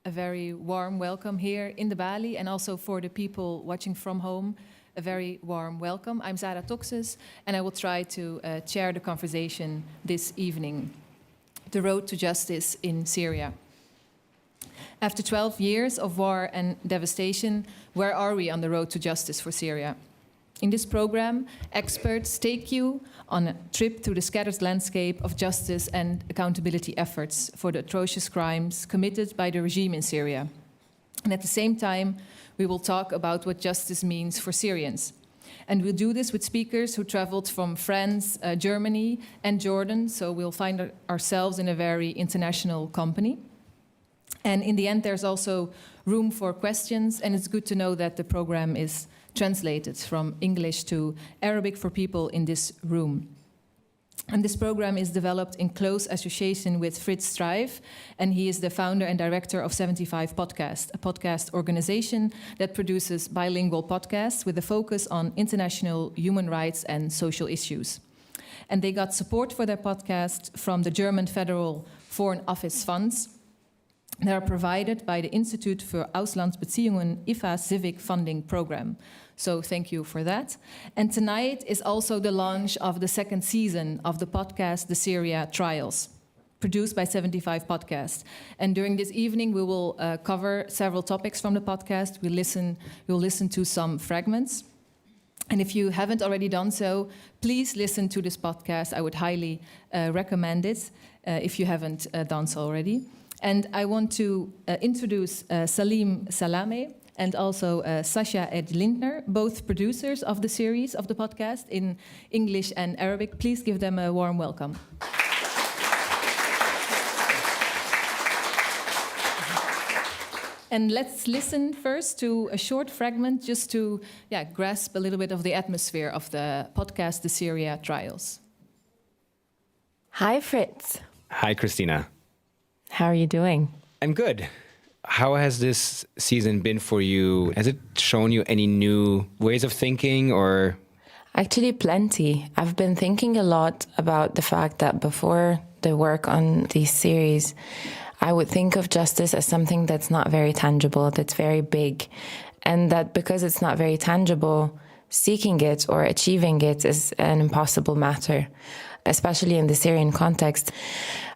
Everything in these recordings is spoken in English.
a very warm welcome here in the Balie, and also for the people watching from home, a very warm welcome. I'm Syria Trials, and I will try to chair the conversation this evening, the road to justice in Syria. After 12 years of war and devastation, where are we on the road to justice for Syria? In this program, experts take you on a trip through the scattered landscape of justice and accountability efforts for the atrocious crimes committed by the regime in Syria. And at the same time, we will talk about what justice means for Syrians. And we'll do this with speakers who traveled from France, Germany, and Jordan, so we'll find ourselves in a very international company. And in the end, there's also room for questions, and it's good to know that the program is translated from English to Arabic for people in this room. And this program is developed in close association with Fritz Strijf, and he is the founder and director of 75 Podcast, a podcast organization that produces bilingual podcasts with a focus on international human rights and social issues. And they got support for their podcast from the German Federal Foreign Office funds. They are provided by the Institute for Auslandsbeziehungen IFA Civic Funding Program. So thank you for that. And tonight is also the launch of the second season of the podcast, The Syria Trials, produced by 75 Podcast. And during this evening, we will cover several topics from the podcast. We'll listen to some fragments. And if you haven't already done so, please listen to this podcast. I would highly recommend it if you haven't done so already. And I want to introduce Salim Salameh and also Sasha Ed Lindner, both producers of the series of the podcast in English and Arabic. Please give them a warm welcome. And let's listen first to a short fragment just to grasp a little bit of the atmosphere of the podcast, The Syria Trials. Hi, Fritz. Hi, Christina. How are you doing? I'm good. How has this season been for you? Has it shown you any new ways of thinking or? Actually, plenty. I've been thinking a lot about the fact that before the work on these series, I would think of justice as something that's not very tangible, that's very big. And that because it's not very tangible, seeking it or achieving it is an impossible matter, especially in the Syrian context.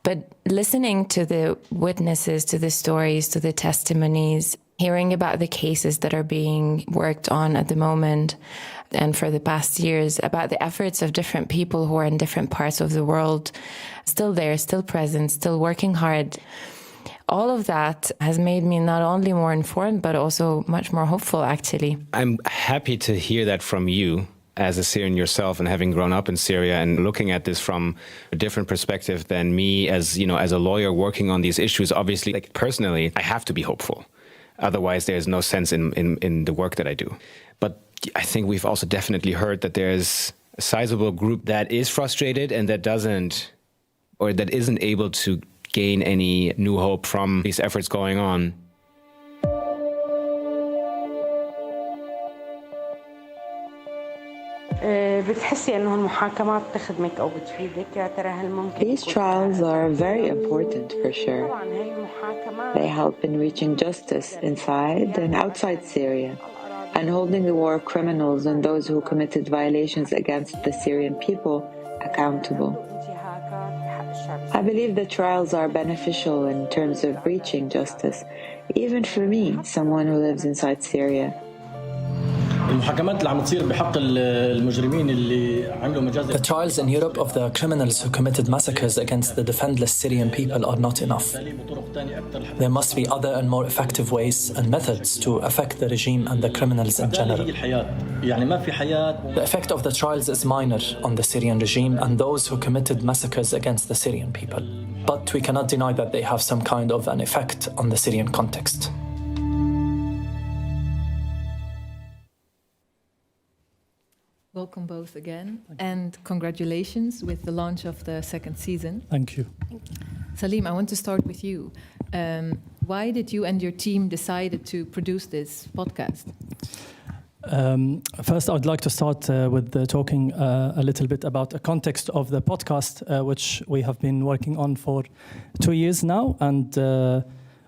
But listening to the witnesses, to the stories, to the testimonies, hearing about the cases that are being worked on at the moment and for the past years, about the efforts of different people who are in different parts of the world, still there, still present, still working hard. All of that has made me not only more informed, but also much more hopeful, actually. I'm happy to hear that from you, as a Syrian yourself and having grown up in Syria and looking at this from a different perspective than me as a lawyer working on these issues. Obviously, personally, I have to be hopeful. Otherwise, there's no sense in the work that I do. But I think we've also definitely heard that there's a sizable group that is frustrated and that isn't able to gain any new hope from these efforts going on. These trials are very important for sure. They help in reaching justice inside and outside Syria and holding the war criminals and those who committed violations against the Syrian people accountable. I believe the trials are beneficial in terms of reaching justice, even for me, someone who lives inside Syria. The trials in Europe of the criminals who committed massacres against the defenseless Syrian people are not enough. There must be other and more effective ways and methods to affect the regime and the criminals in general. The effect of the trials is minor on the Syrian regime and those who committed massacres against the Syrian people. But we cannot deny that they have some kind of an effect on the Syrian context. Welcome both again, and congratulations with the launch of the second season. Thank you. Salim, I want to start with you. Why did you and your team decide to produce this podcast? First, I'd like to start with talking a little bit about the context of the podcast, which we have been working on for 2 years now. And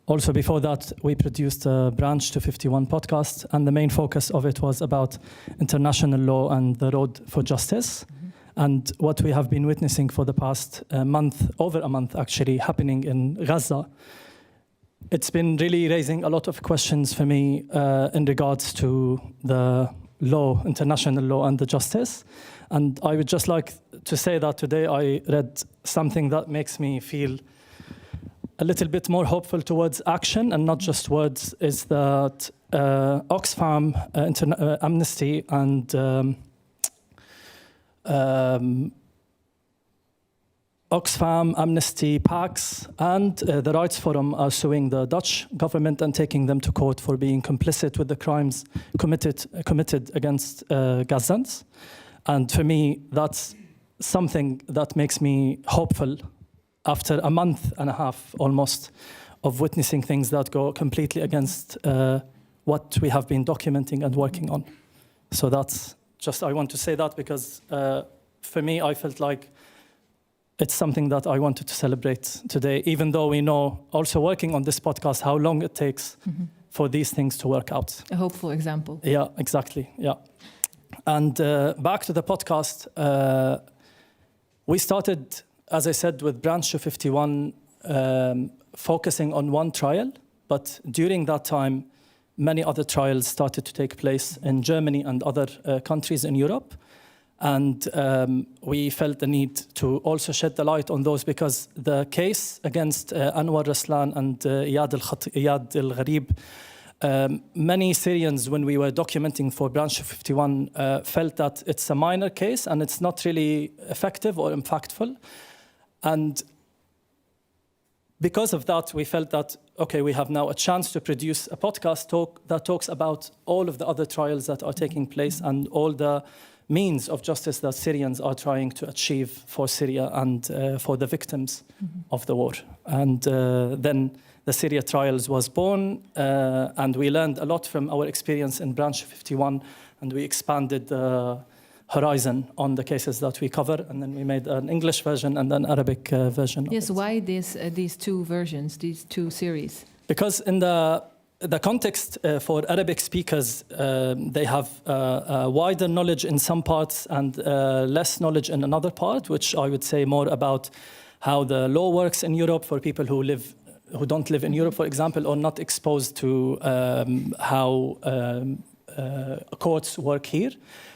Also, before that, we produced a Branch 251 podcast, and the main focus of it was about international law and the road for justice. And what we have been witnessing for the past month, over a month actually, happening in Gaza. It's been really raising a lot of questions for me in regards to the law, international law and the justice. And I would just like to say that today I read something that makes me feel a little bit more hopeful towards action and not just words, is that Oxfam, Amnesty and Oxfam, Amnesty, PAX, and the Rights Forum are suing the Dutch government and taking them to court for being complicit with the crimes committed against Gazans. And for me, that's something that makes me hopeful after a month and a half almost of witnessing things that go completely against what we have been documenting and working on. So that's just, I want to say that because for me, I felt like it's something that I wanted to celebrate today, even though we know, also working on this podcast, how long it takes for these things to work out. A hopeful example. Yeah, exactly, yeah. And back to the podcast, we started, as I said, with Branch 251, focusing on one trial, but during that time, many other trials started to take place in Germany and other countries in Europe. And we felt the need to also shed the light on those because the case against Anwar Raslan and Iyad al-Gharib, many Syrians, when we were documenting for Branch 51, felt that it's a minor case and it's not really effective or impactful. And because of that, we felt that, okay, we have now a chance to produce a podcast that talks about all of the other trials that are taking place and all the means of justice that Syrians are trying to achieve for Syria and for the victims of the war. And then the Syria Trials was born, and we learned a lot from our experience in Branch 51, and we expanded the horizon on the cases that we cover, and then we made an English version and an Arabic version. Yes, why these two versions, these two series? Because in the context for Arabic speakers, they have wider knowledge in some parts and less knowledge in another part, which I would say more about how the law works in Europe for people who don't live in Europe, for example, or not exposed to how courts work here.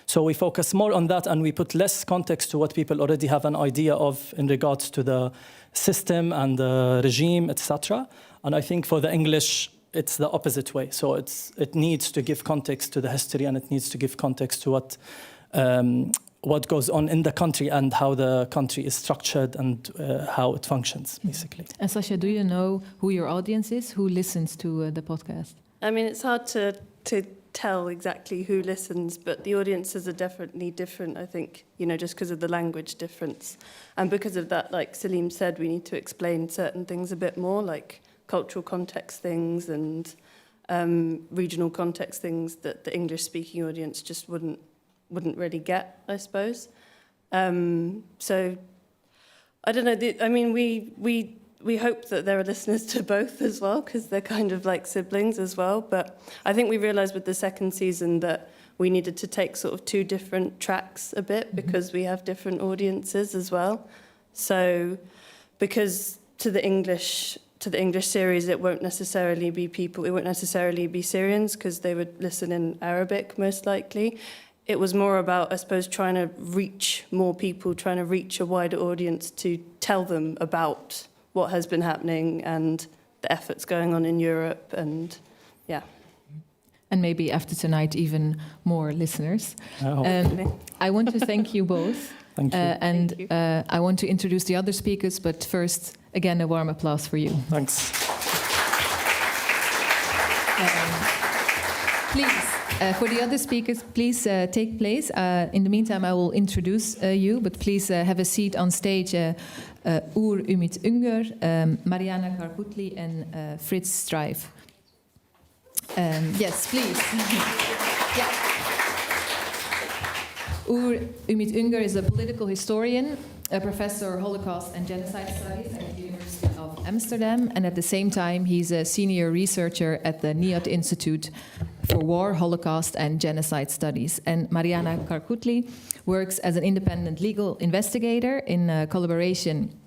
So we focus more on that and we put less context to what people already have an idea of in regards to the system and the regime, etc. And I think for the English, it's the opposite way. So it needs to give context to the history and it needs to give context to what goes on in the country and how the country is structured and how it functions, basically. And Sasha, do you know who your audience is? Who listens to the podcast? I mean, it's hard to tell exactly who listens, but the audiences are definitely different, I think, just because of the language difference. And because of that, like Salim said, we need to explain certain things a bit more, like cultural context things and regional context things that the English-speaking audience just wouldn't really get, I suppose. So, I don't know. We hope that there are listeners to both as well, because they're kind of like siblings as well. But I think we realised with the second season that we needed to take sort of two different tracks a bit because we have different audiences as well. So, because to the English series, it won't necessarily be Syrians because they would listen in Arabic most likely. It was more about, I suppose, trying to reach more people, trying to reach a wider audience to tell them about what has been happening and the efforts going on in Europe and, yeah. And maybe after tonight, even more listeners. Hopefully. I want to thank you both. Thank you. And Thank you. I want to introduce the other speakers, but first, again, a warm applause for you. Thanks. Please, for the other speakers, please take place. In the meantime, I will introduce you, but please have a seat on stage. Uğur Ümit Üngör, Mariana Karputli, and Fritz Strive. Yes, please. Yeah. Uğur Ümit Üngör is a political historian, a professor of Holocaust and Genocide Studies at the University of Amsterdam, and at the same time, he's a senior researcher at the NIOD Institute for War, Holocaust, and Genocide Studies. And Mariana Karkutli works as an independent legal investigator in collaboration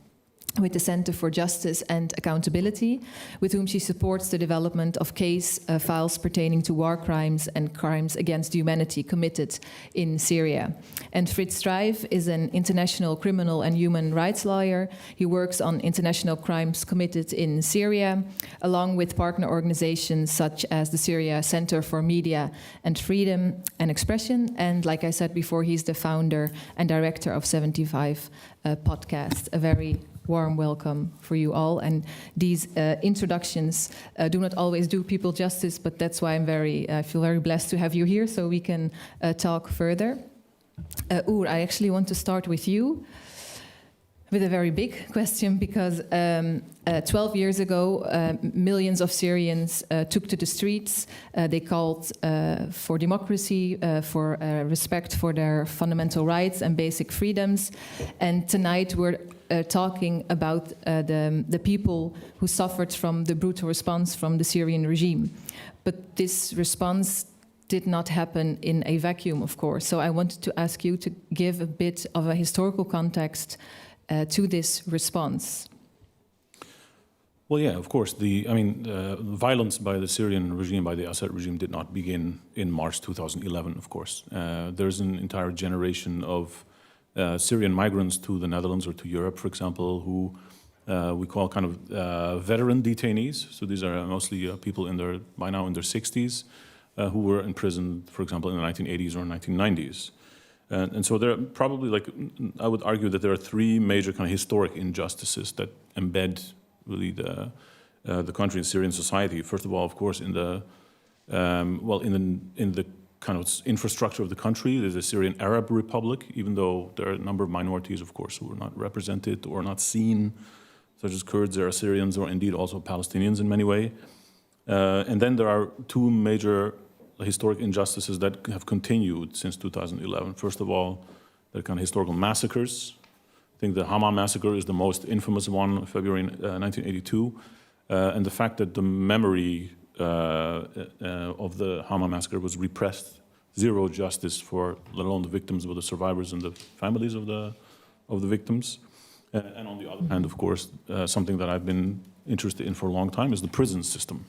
with the Center for Justice and Accountability, with whom she supports the development of case files pertaining to war crimes and crimes against humanity committed in Syria. And Fritz Strijf is an international criminal and human rights lawyer. He works on international crimes committed in Syria, along with partner organizations such as the Syria Center for Media and Freedom and Expression. And like I said before, he's the founder and director of 75 Podcast. A very warm welcome for you all. And these introductions do not always do people justice, but that's why I feel very blessed to have you here so we can talk further. Ur, I actually want to start with you with a very big question, because 12 years ago, millions of Syrians took to the streets. They called for democracy, for respect for their fundamental rights and basic freedoms. And tonight we're talking about the people who suffered from the brutal response from the Syrian regime. But this response did not happen in a vacuum, of course. So I wanted to ask you to give a bit of a historical context to this response. Well, yeah, of course. The violence by the Syrian regime, by the Assad regime, did not begin in March 2011, of course. There's an entire generation of Syrian migrants to the Netherlands or to Europe, for example, who we call kind of veteran detainees. So these are mostly people by now in their 60s who were imprisoned, for example, in the 1980s or 1990s. And so there are probably, I would argue that there are three major kind of historic injustices that embed really the country in Syrian society. First of all, of course, in the kind of infrastructure of the country, there's a Syrian Arab Republic, even though there are a number of minorities, of course, who are not represented or not seen, such as Kurds, there are Syrians, or indeed also Palestinians in many ways. And then there are two major historic injustices that have continued since 2011. First of all, the kind of historical massacres. I think the Hama massacre is the most infamous one, February 1982. And the fact that the memory of the Hama massacre was repressed, zero justice for, let alone the victims, but the survivors and the families of the victims. And on the other hand, of course, something that I've been interested in for a long time is the prison system.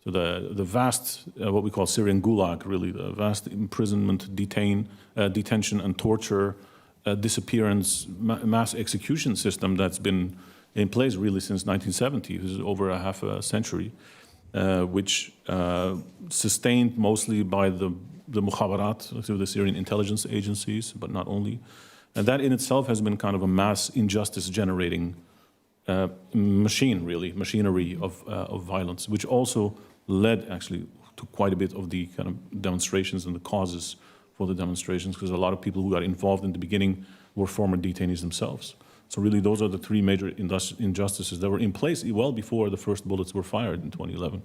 So the vast, what we call Syrian gulag, really, the vast imprisonment, detention and torture, disappearance, mass execution system that's been in place really since 1970, this is over a half a century, which sustained mostly by the mukhabarat, so the Syrian intelligence agencies, but not only. And that in itself has been kind of a mass injustice generating machinery of violence, which also led actually to quite a bit of the kind of demonstrations and the causes for the demonstrations, because a lot of people who got involved in the beginning were former detainees themselves. So really those are the three major injustices that were in place well before the first bullets were fired in 2011.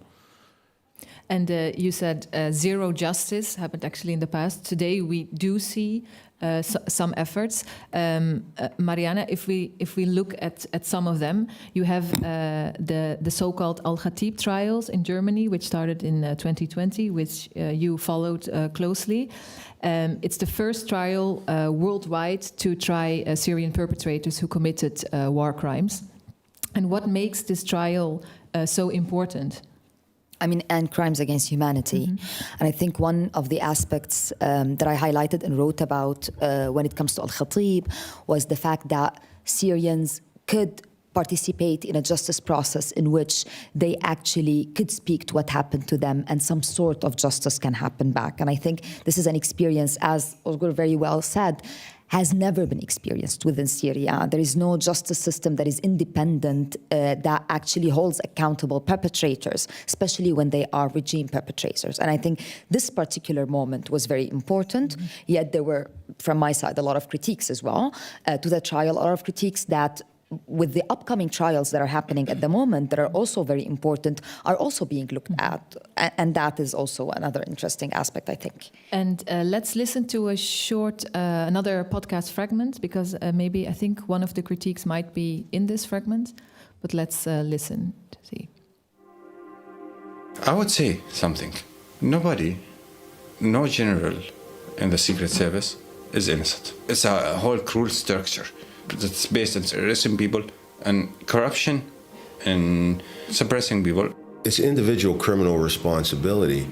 And you said zero justice happened actually in the past. Today we do see some efforts. Mariana, if we look at some of them, you have the so-called Al-Khatib trials in Germany, which started in 2020, which you followed closely. It's the first trial worldwide to try Syrian perpetrators who committed war crimes. And what makes this trial so important? And crimes against humanity. Mm-hmm. And I think one of the aspects that I highlighted and wrote about when it comes to Al-Khatib was the fact that Syrians could participate in a justice process in which they actually could speak to what happened to them, and some sort of justice can happen back. And I think this is an experience, as Özgür very well said, has never been experienced within Syria. There is no justice system that is independent that actually holds accountable perpetrators, especially when they are regime perpetrators. And I think this particular moment was very important, yet there were, from my side, a lot of critiques as well to the trial, a lot of critiques that with the upcoming trials that are happening at the moment that are also very important are also being looked at. And that is also another interesting aspect, I think. And let's listen to a short, another podcast fragment, because maybe I think one of the critiques might be in this fragment. but let's listen to see. I would say something. Nobody, no general in the Secret Service is innocent. It's a whole cruel structure that's based on arresting people and corruption and suppressing people. It's individual criminal responsibility.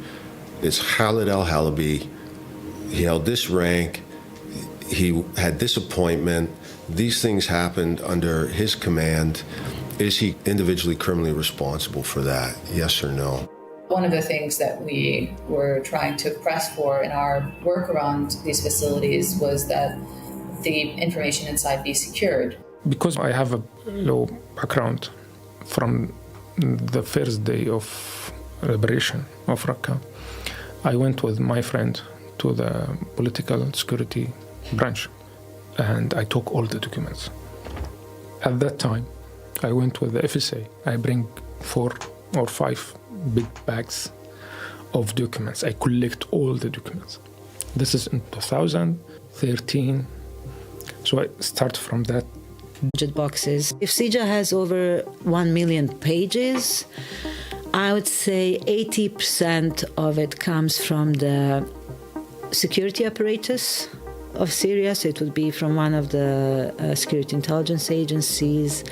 It's Khaled al-Halabi. He held this rank. He had this appointment. These things happened under his command. Is he individually criminally responsible for that? Yes or no? One of the things that we were trying to press for in our work around these facilities was that the information inside be secured. Because I have a law background from the first day of liberation of Raqqa, I went with my friend to the political security branch and I took all the documents. At that time, I went with the FSA. I bring 4 or 5 big bags of documents. I collect all the documents. This is in 2013. So I start from that. Boxes. If CIJA has over 1 million pages, I would say 80% of it comes from the security apparatus of Syria. So it would be from one of the security intelligence agencies,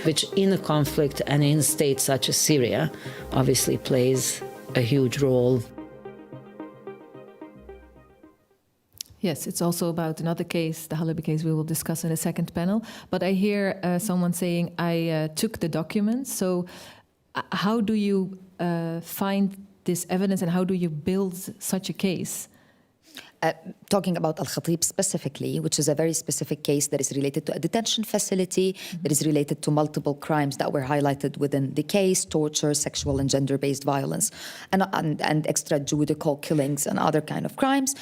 which in a conflict and in states such as Syria, obviously plays a huge role. Yes, it's also about another case, the Halabi case we will discuss in a second panel. But I hear someone saying, I took the documents. So how do you find this evidence and how do you build such a case? Talking about Al-Khatib specifically, which is a very specific case that is related to a detention facility, that is related to multiple crimes that were highlighted within the case, torture, sexual and gender-based violence, and extrajudicial killings and other kind of crimes.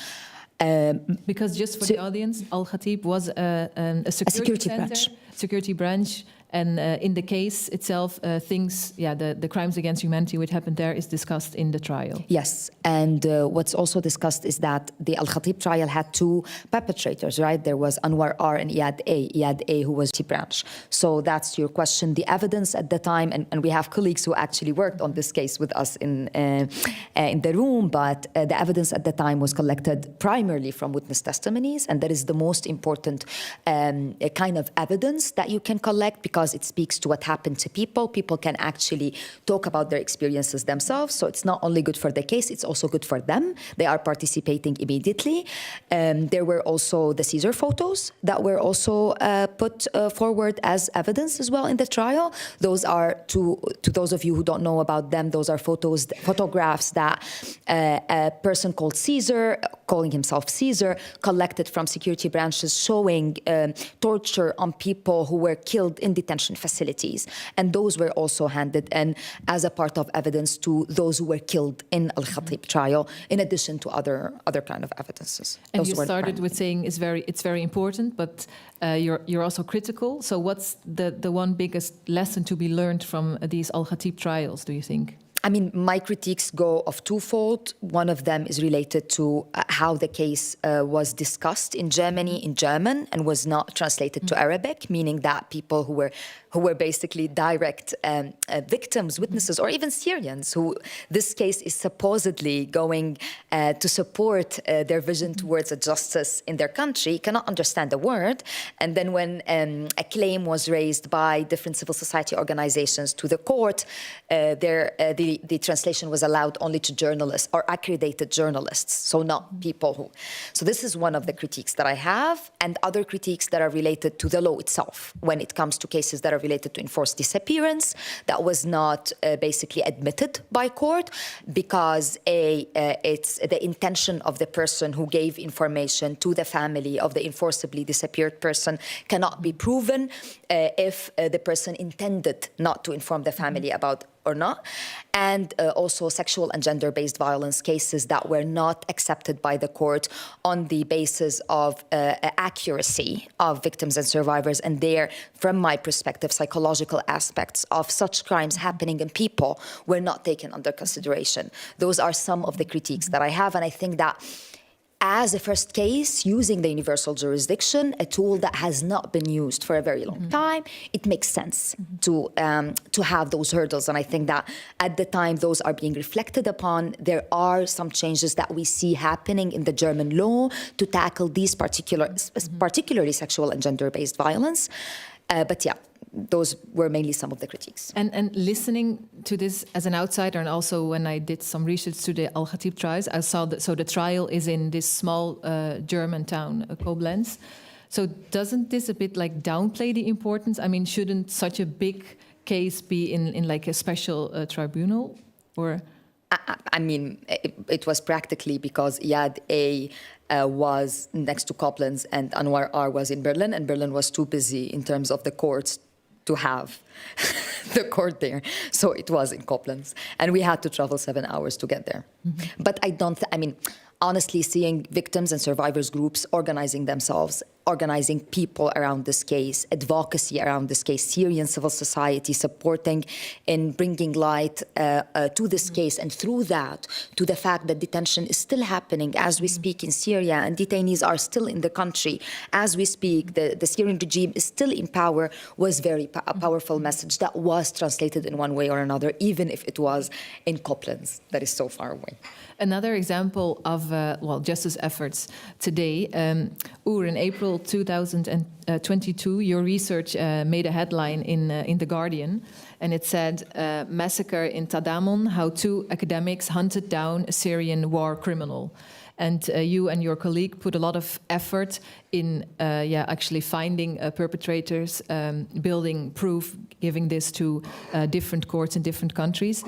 Because just for the audience, Al-Khatib was a security branch. And in the case itself, the crimes against humanity which happened there is discussed in the trial. Yes, and what's also discussed is that the Al-Khatib trial had 2 perpetrators, right? There was Anwar R. and Iyad A, who was the branch. So that's your question. The evidence at the time, and we have colleagues who actually worked on this case with us in the room, but the evidence at the time was collected primarily from witness testimonies, and that is the most important kind of evidence that you can collect because it speaks to what happened to people. People can actually talk about their experiences themselves. So it's not only good for the case, it's also good for them. They are participating immediately. There were also the Caesar photos that were also put forward as evidence as well in the trial. Those are, to those of you who don't know about them, those are photographs that a person called Caesar, calling himself Caesar, collected from security branches showing torture on people who were killed in detention facilities. And those were also handed in as a part of evidence to those who were killed in Al-Khatib trial, in addition to other kind of evidences. And those you started with saying it's very important, but you're also critical. So what's the one biggest lesson to be learned from these Al-Khatib trials, do you think? I mean, my critiques go of twofold. One of them is related to how the case was discussed in Germany in German and was not translated to Arabic, meaning that people who were basically direct victims, witnesses, or even Syrians, who this case is supposedly going to support their vision towards a justice in their country, cannot understand a word. And then when a claim was raised by different civil society organizations to the court, the translation was allowed only to journalists or accredited journalists, so not people who... So this is one of the critiques that I have, and other critiques that are related to the law itself when it comes to cases that are related to enforced disappearance that was not basically admitted by court because it's the intention of the person who gave information to the family of the enforceably disappeared person cannot be proven if the person intended not to inform the family about or not, and also sexual and gender-based violence cases that were not accepted by the court on the basis of accuracy of victims and survivors and their, from my perspective, psychological aspects of such crimes happening in people were not taken under consideration. Those are some of the critiques that I have, and I think that as a first case, using the universal jurisdiction, a tool that has not been used for a very long time, it makes sense to have those hurdles. And I think that at the time those are being reflected upon, there are some changes that we see happening in the German law to tackle these particularly sexual and gender-based violence. But yeah, those were mainly some of the critiques. And listening to this as an outsider, and also when I did some research to the Al-Khatib trials, I saw that, so the trial is in this small German town, Koblenz. So doesn't this a bit like downplay the importance? I mean, shouldn't such a big case be in like a special tribunal, or? I mean, it was practically because Yad A was next to Koblenz and Anwar R was in Berlin, and Berlin was too busy in terms of the courts to have the court there. So it was in Koblenz. And we had to travel 7 hours to get there. But I mean, honestly, seeing victims and survivors groups organizing themselves, organizing people around this case, advocacy around this case, Syrian civil society supporting in bringing light to this case, and through that to the fact that detention is still happening as we speak in Syria, and detainees are still in the country as we speak. The Syrian regime is still in power, was very a powerful message that was translated in one way or another, even if it was in Koblenz, that is so far away. Another example of justice efforts today, in April 2022, your research made a headline in The Guardian, and it said, "Massacre in Tadamon, how 2 academics hunted down a Syrian war criminal." And you and your colleague put a lot of effort in actually finding perpetrators, building proof, giving this to different courts in different countries.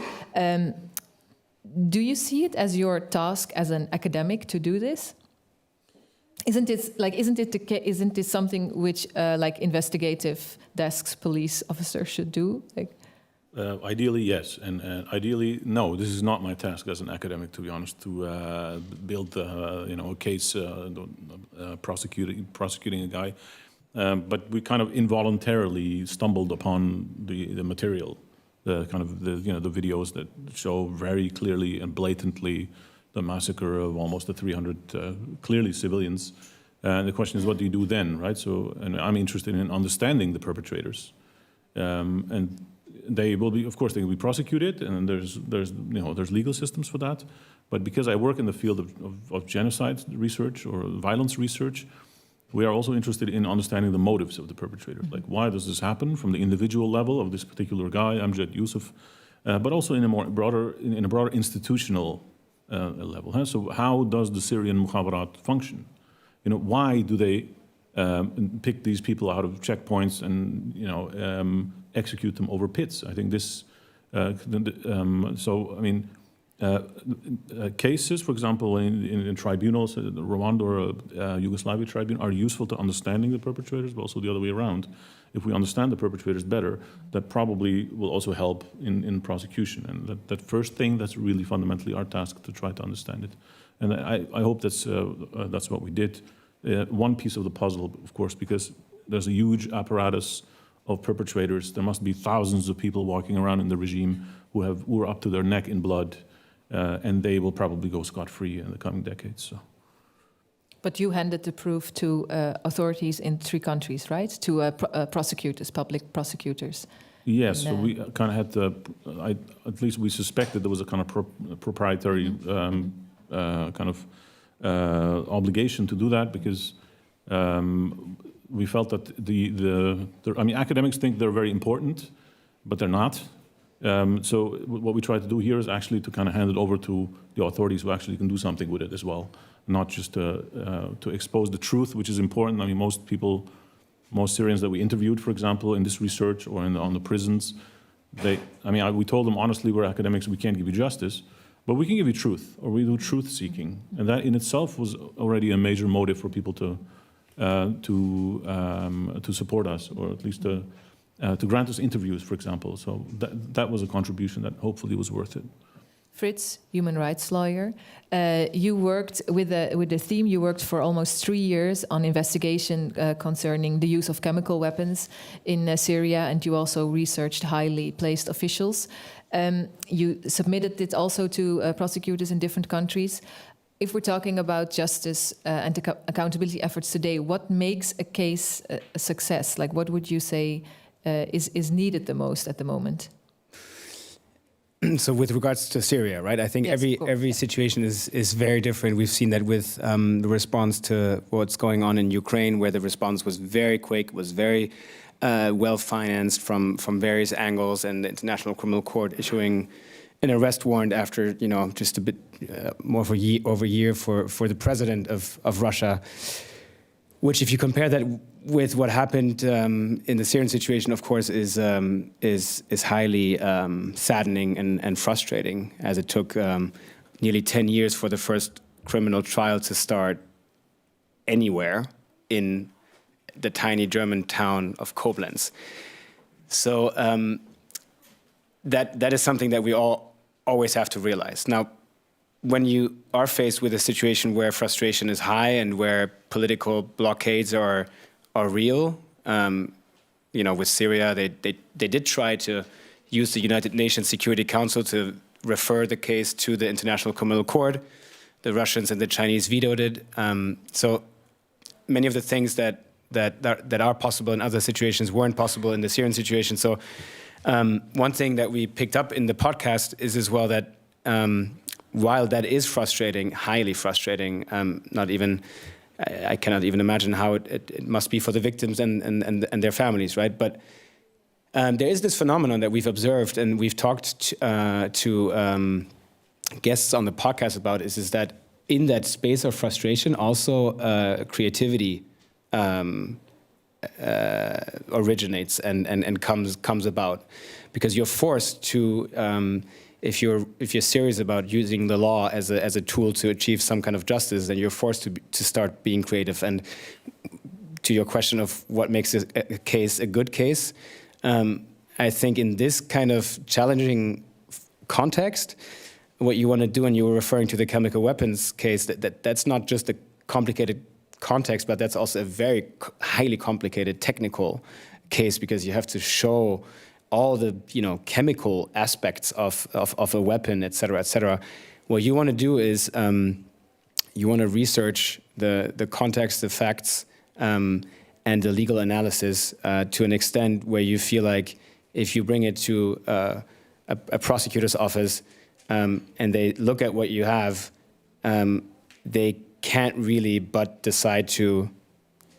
Do you see it as your task as an academic to do this? Isn't this something which like investigative desks, police officers should do? Ideally, yes, and ideally, no. This is not my task as an academic, to be honest, to build a case, prosecuting a guy. But we kind of involuntarily stumbled upon the material. The videos that show very clearly and blatantly the massacre of almost 300 clearly civilians. And the question is, what do you do then, right? So, and I'm interested in understanding the perpetrators, and they will be, of course, they will be prosecuted, and there's legal systems for that. But because I work in the field of genocide research or violence research, we are also interested in understanding the motives of the perpetrator. Like, why does this happen from the individual level of this particular guy, Amjad Yusuf, but also in a broader institutional level. Huh? So how does the Syrian mukhabarat function? Why do they pick these people out of checkpoints and execute them over pits? I think this. Cases, for example, in tribunals, the Rwanda or Yugoslavia tribunal, are useful to understanding the perpetrators, but also the other way around. If we understand the perpetrators better, that probably will also help in prosecution. And that first thing, that's really fundamentally our task, to try to understand it. And I hope that's what we did. One piece of the puzzle, of course, because there's a huge apparatus of perpetrators. There must be thousands of people walking around in the regime who are up to their neck in blood. And they will probably go scot-free in the coming decades. So. But you handed the proof to authorities in 3 countries, right? To prosecutors, public prosecutors. Yes, so we kind of had at least we suspected there was a kind of proprietary obligation to do that, because we felt that academics think they're very important, but they're not. So what we try to do here is actually to kind of hand it over to the authorities who actually can do something with it as well, not just to expose the truth, which is important. I mean, most Syrians that we interviewed, for example, in this research or on the prisons, we told them honestly, we're academics, we can't give you justice, but we can give you truth, or we do truth seeking, and that in itself was already a major motive for people to support us, or at least to grant us interviews, for example. So that was a contribution that hopefully was worth it. Fritz, human rights lawyer, you worked with the theme. You worked for almost 3 years on investigation concerning the use of chemical weapons in Syria, and you also researched highly placed officials. You submitted it also to prosecutors in different countries. If we're talking about justice and accountability efforts today, what makes a case a success? Like, what would you say is needed the most at the moment? So with regards to Syria, right? I think Yes, every situation is very different. We've seen that with the response to what's going on in Ukraine, where the response was very quick, was very well financed from various angles, and the International Criminal Court issuing an arrest warrant after just a bit more over a year for the president of Russia. Which, if you compare that with what happened in the Syrian situation, of course, is highly saddening and frustrating, as it took nearly 10 years for the first criminal trial to start anywhere in the tiny German town of Koblenz. So that is something that we all always have to realize. Now, when you are faced with a situation where frustration is high and where political blockades are real, with Syria, they did try to use the United Nations Security Council to refer the case to the International Criminal Court. The Russians and the Chinese vetoed it. So many of the things that are possible in other situations weren't possible in the Syrian situation. So one thing that we picked up in the podcast is as well that while that is frustrating, highly frustrating, I cannot even imagine how it must be for the victims and their families, right? But there is this phenomenon that we've observed, and we've talked to guests on the podcast about, is that in that space of frustration, also creativity originates and comes about, because you're forced to. If you're serious about using the law as a tool to achieve some kind of justice, then you're forced to start being creative. And to your question of what makes a case a good case, I think in this kind of challenging context, what you want to do, and you were referring to the chemical weapons case, that's not just a complicated context, but that's also a very highly complicated technical case, because you have to show all the chemical aspects of a weapon, et cetera, et cetera. What you want to do is you want to research the context, the facts, and the legal analysis to an extent where you feel like if you bring it to a prosecutor's office and they look at what you have, they can't really but decide to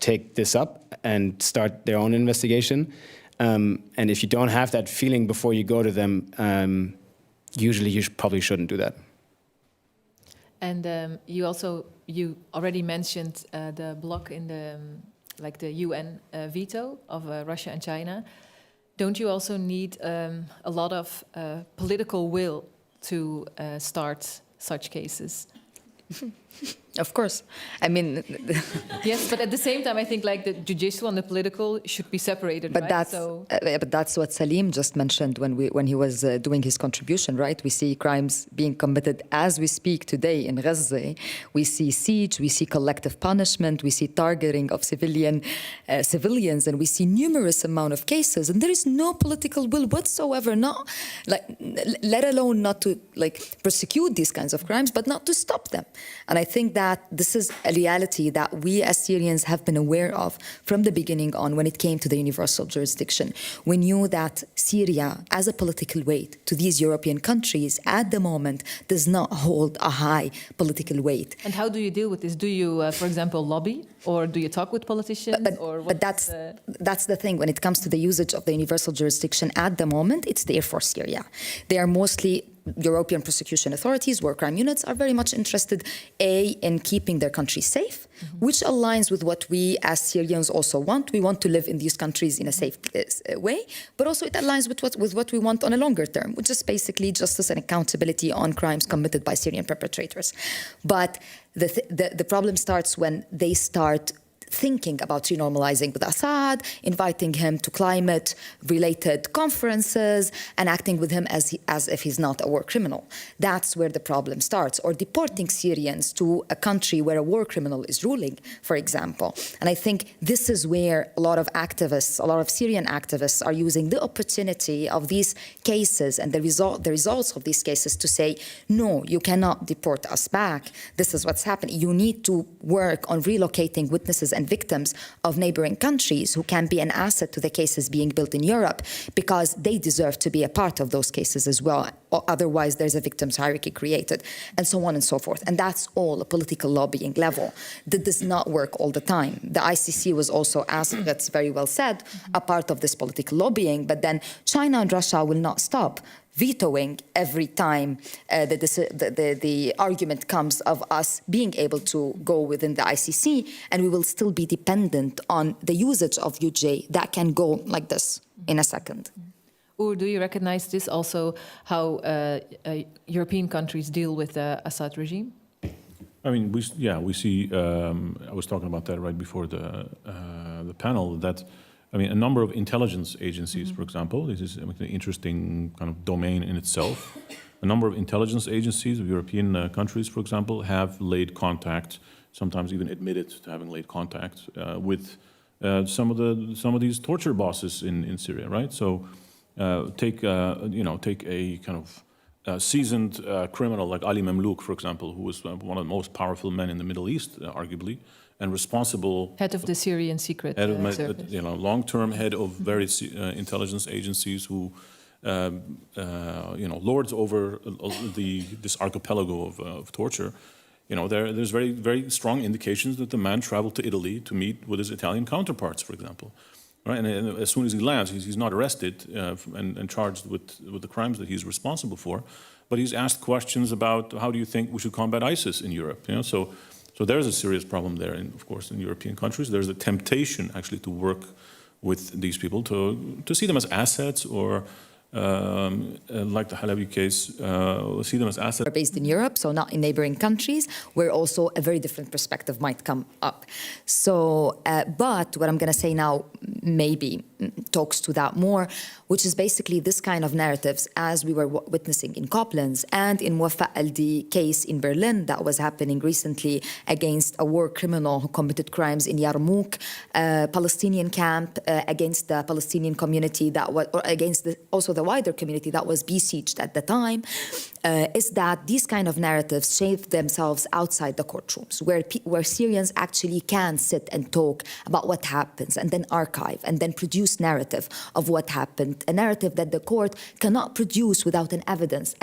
take this up and start their own investigation. And if you don't have that feeling before you go to them, usually you probably shouldn't do that. And you already mentioned the block in the UN veto of Russia and China. Don't you also need a lot of political will to start such cases? Of course. I mean... Yes, but at the same time, I think the judicial and the political should be separated, but right? But that's what Salim just mentioned when he was doing his contribution, right? We see crimes being committed as we speak today in Gaza. We see siege, we see collective punishment, we see targeting of civilians, and we see numerous amount of cases, and there is no political will whatsoever, let alone not to prosecute these kinds of crimes, but not to stop them. And I think that this is a reality that we as Syrians have been aware of from the beginning on when it came to the universal jurisdiction. We knew that Syria, as a political weight to these European countries, at the moment does not hold a high political weight. And how do you deal with this? Do you, for example, lobby? Or do you talk with politicians? But that's the thing. When it comes to the usage of the universal jurisdiction at the moment, it's there for Syria. They are mostly European prosecution authorities, war crime units, are very much interested, in keeping their country safe, which aligns with what we as Syrians also want. We want to live in these countries in a safe way, but also it aligns with what we want on a longer term, which is basically justice and accountability on crimes committed by Syrian perpetrators. But the problem starts when they start thinking about renormalizing with Assad, inviting him to climate-related conferences, and acting with him as if he's not a war criminal. That's where the problem starts. Or deporting Syrians to a country where a war criminal is ruling, for example. And I think this is where a lot of activists, a lot of Syrian activists are using the opportunity of these cases and the results of these cases to say, no, you cannot deport us back. This is what's happening. You need to work on relocating witnesses and victims of neighboring countries who can be an asset to the cases being built in Europe, because they deserve to be a part of those cases as well. Or otherwise, there's a victims hierarchy created, and so on and so forth. And that's all a political lobbying level that does not work all the time. The ICC was also asked, that's very well said, a part of this political lobbying, but then China and Russia will not stop vetoing every time the argument comes of us being able to go within the ICC, and we will still be dependent on the usage of UJ that can go like this in a second. Or do you recognize this also, how European countries deal with the Assad regime? I mean, we see, I was talking about that right before the panel, that, I mean, a number of intelligence agencies, for example, this is an interesting kind of domain in itself. A number of intelligence agencies of European countries, for example, have laid contact, sometimes even admitted to having laid contact with some of these torture bosses in Syria, right? So take a kind of seasoned criminal like Ali Mamlouk, for example, who was one of the most powerful men in the Middle East, arguably, and responsible head of the Syrian secret service, long-term head of various intelligence agencies who lords over this archipelago of torture. There's very, very strong indications that the man traveled to Italy to meet with his Italian counterparts, for example. Right? And as soon as he lands, he's not arrested and charged with the crimes that he's responsible for, but he's asked questions about how do you think we should combat ISIS in Europe. So there's a serious problem there, and of course, in European countries, there's a temptation actually to work with these people to see them as assets, or like the Halabi case, see them as assets. Based in Europe, so not in neighboring countries, where also a very different perspective might come up. So, but what I'm going to say now maybe talks to that more, which is basically this kind of narratives, as we were witnessing in Koblenz and in Muwaffaq al-Di case in Berlin that was happening recently against a war criminal who committed crimes in Yarmouk, Palestinian camp, against the Palestinian community that was, or against also the wider community that was besieged at the time, is that these kind of narratives shape themselves outside the courtrooms, where Syrians actually can sit and talk about what happens, and then archive, and then produce narrative of what happened, a narrative that the court cannot produce without an evidence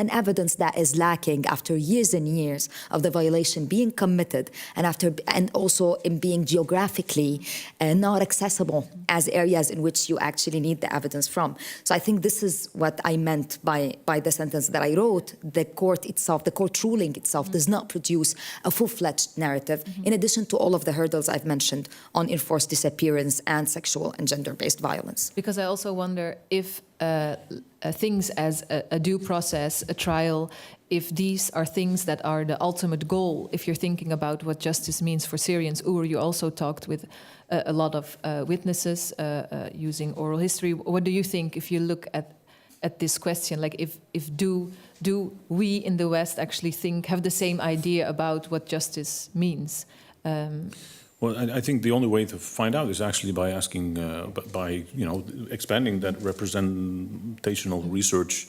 that is lacking after years and years of the violation being committed, and also in being geographically not accessible as areas in which you actually need the evidence from. So I think this is what I meant by the sentence that I wrote. The court itself, the court ruling itself, does not produce a full-fledged narrative, in addition to all of the hurdles I've mentioned on enforced disappearance and sexual and gender-based violence. Because I also wonder if things as a due process, a trial, if these are things that are the ultimate goal, if you're thinking about what justice means for Syrians. You also talked with a lot of witnesses using oral history. What do you think if you look at this question? Like, if do we in the West actually have the same idea about what justice means? Well, I think the only way to find out is actually by asking, by expanding that representational research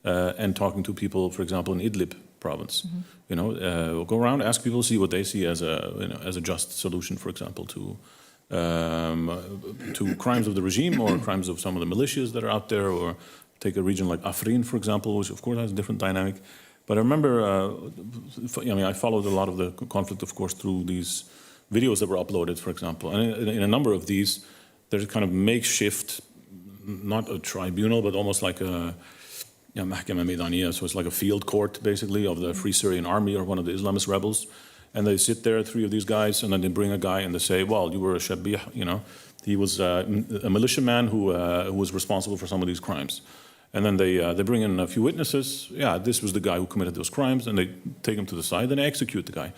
and talking to people, for example, in Idlib province. Go around, ask people, see what they see as a just solution, for example, to crimes of the regime or crimes of some of the militias that are out there, or take a region like Afrin, for example, which of course has a different dynamic. But I remember, I followed a lot of the conflict, of course, through these videos that were uploaded, for example. And in a number of these, there's a kind of makeshift, not a tribunal, but almost like a mahkama meidaniya, so it's like a field court, basically, of the Free Syrian Army or one of the Islamist rebels. And they sit there, three of these guys, and then they bring a guy and they say, well, you were a shabih, he was a militiaman who was responsible for some of these crimes. And then they bring in a few witnesses. Yeah, this was the guy who committed those crimes, and they take him to the side, and they execute the guy.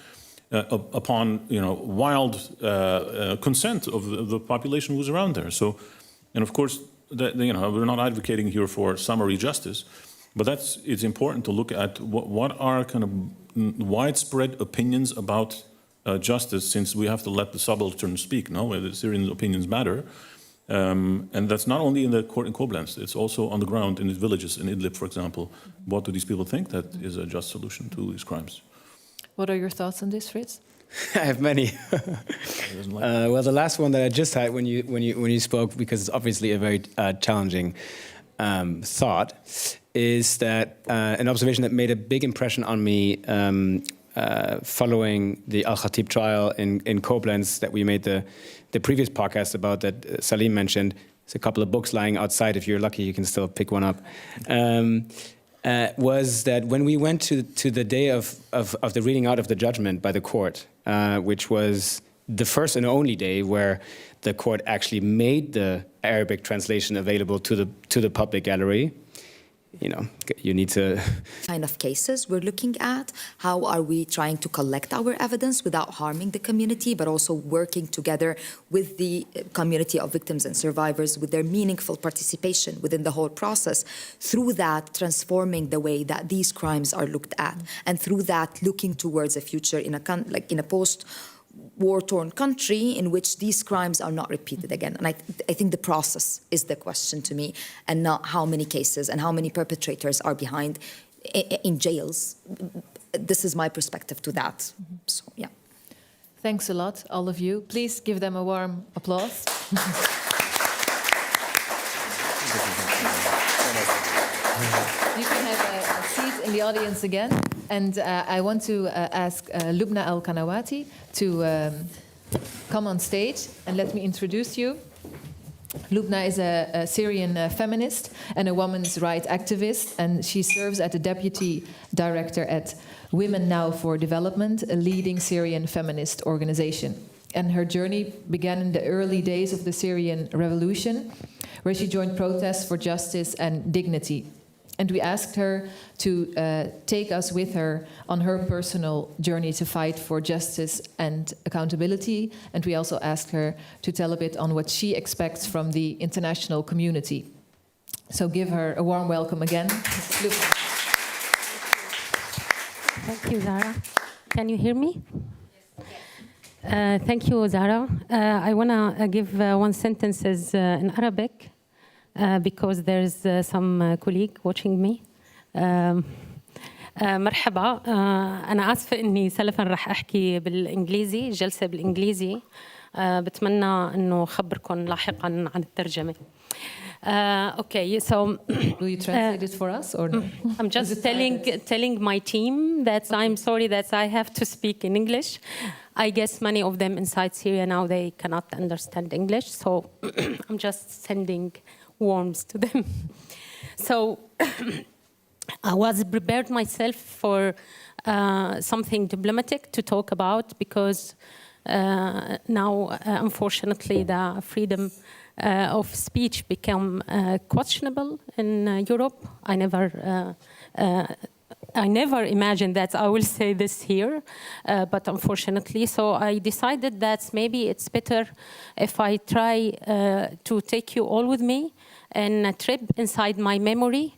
upon wild consent of the population who's around there. So, and of course, we're not advocating here for summary justice, but it's important to look at what are kind of widespread opinions about justice, since we have to let the subaltern speak. No, the Syrian opinions matter. And that's not only in the court in Koblenz, it's also on the ground in the villages in Idlib, for example. What do these people think that is a just solution to these crimes? What are your thoughts on this, Fritz? I have many. Well, the last one that I just had when you spoke, because it's obviously a very challenging thought, is that an observation that made a big impression on me following the Al-Khatib trial in Koblenz that we made the previous podcast about, that Salim mentioned. There's a couple of books lying outside. If you're lucky, you can still pick one up. Was that when we went to the day of the reading out of the judgment by the court, which was the first and only day where the court actually made the Arabic translation available to the public gallery. You need to... kind of cases we're looking at. How are we trying to collect our evidence without harming the community, but also working together with the community of victims and survivors with their meaningful participation within the whole process, through that transforming the way that these crimes are looked at, and through that looking towards a future in a post-war-torn country in which these crimes are not repeated again. And I think the process is the question to me, and not how many cases and how many perpetrators are behind in jails. This is my perspective to that. So, yeah. Thanks a lot, all of you. Please give them a warm applause. You can have a seat in the audience again. And I want to ask Lubna Al-Kanawati to come on stage and let me introduce you. Lubna is a Syrian feminist and a women's rights activist, and she serves as the deputy director at Women Now for Development, a leading Syrian feminist organization. And her journey began in the early days of the Syrian revolution, where she joined protests for justice and dignity. And we asked her to take us with her on her personal journey to fight for justice and accountability. And we also asked her to tell a bit on what she expects from the international community. So give her a warm welcome again. Thank you, Zara. Can you hear me? Thank you, Zara. I want to give one sentence in Arabic. Because there's some colleague watching me. مرحبا. أنا آسفة إني سلفاً راح أحكي بالإنجليزي، جلسة بالإنجليزي. بتمنى إنه خبركم لاحقاً عن الترجمة. Okay, so will you translate it for us, or no? I'm just telling my team that I'm sorry that I have to speak in English. I guess many of them inside Syria now, they cannot understand English, so I'm just sending warms to them. So I was prepared myself for something diplomatic to talk about, because now, unfortunately, the freedom of speech become questionable in Europe. I never imagined that I will say this here, but unfortunately, so I decided that maybe it's better if I try to take you all with me in a trip inside my memory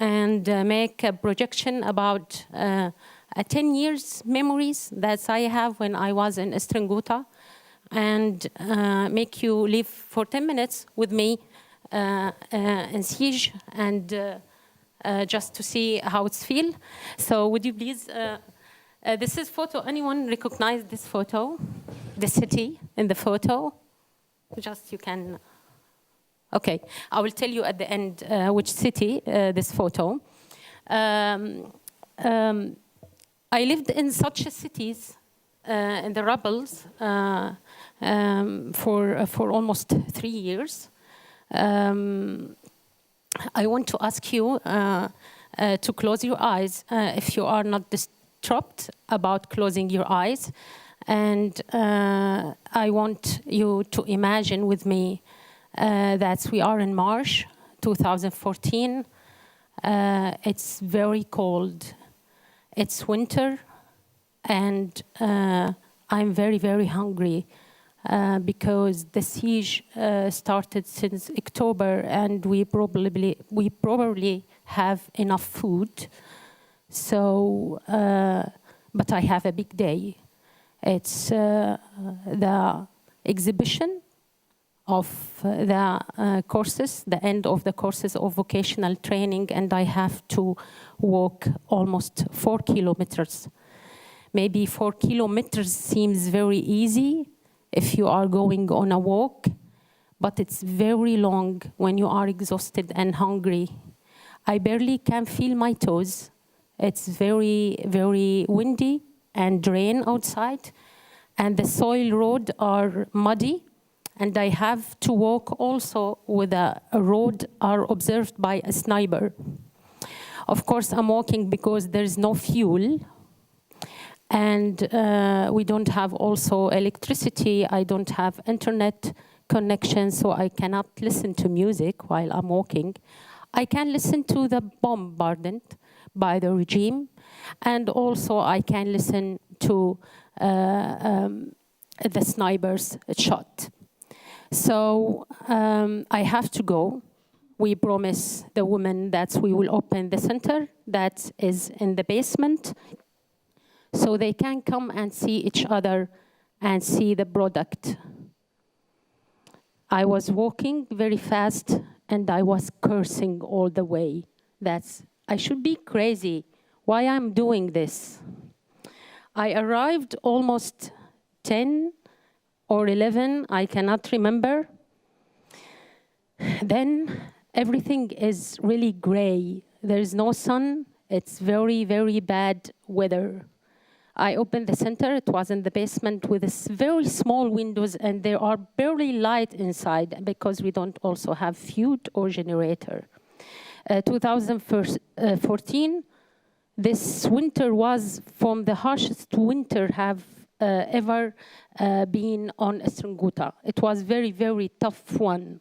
and make a projection about 10 years memories that I have when I was in Eastern Ghouta, and make you live for 10 minutes with me in Siege, and just to see how it's feel. So would you please, this is photo, anyone recognize this photo? The city in the photo? Just you can, okay. I will tell you at the end which city this photo. I lived in such cities in the rebels for almost 3 years. I want to ask you to close your eyes if you are not disturbed about closing your eyes. And I want you to imagine with me that we are in March 2014. It's very cold. It's winter. And I'm very, very hungry because the siege started since October, and we probably have enough food. So, but I have a big day. It's the exhibition of the courses, the end of the courses of vocational training, and I have to walk almost 4 kilometers. Maybe 4 kilometers seems very easy if you are going on a walk, but it's very long when you are exhausted and hungry. I barely can feel my toes. It's very, very windy and rain outside, and the soil roads are muddy, and I have to walk also with a road are observed by a sniper. Of course, I'm walking because there's no fuel, and we don't have also electricity. I don't have internet connection, so I cannot listen to music while I'm walking. I can listen to the bombardment by the regime, and also I can listen to the sniper's shot. So I have to go. We promise the women that we will open the center that is in the basement, so they can come and see each other and see the product. I was walking very fast, and I was cursing all the way. I should be crazy. Why I'm doing this? I arrived almost 10 or 11, I cannot remember. Then everything is really gray. There's no sun. It's very, very bad weather. I opened the center. It was in the basement with very small windows, and there are barely light inside because we don't also have food or generator. 2014, this winter was from the harshest winter have ever been on Estranguta. It was very, very tough one.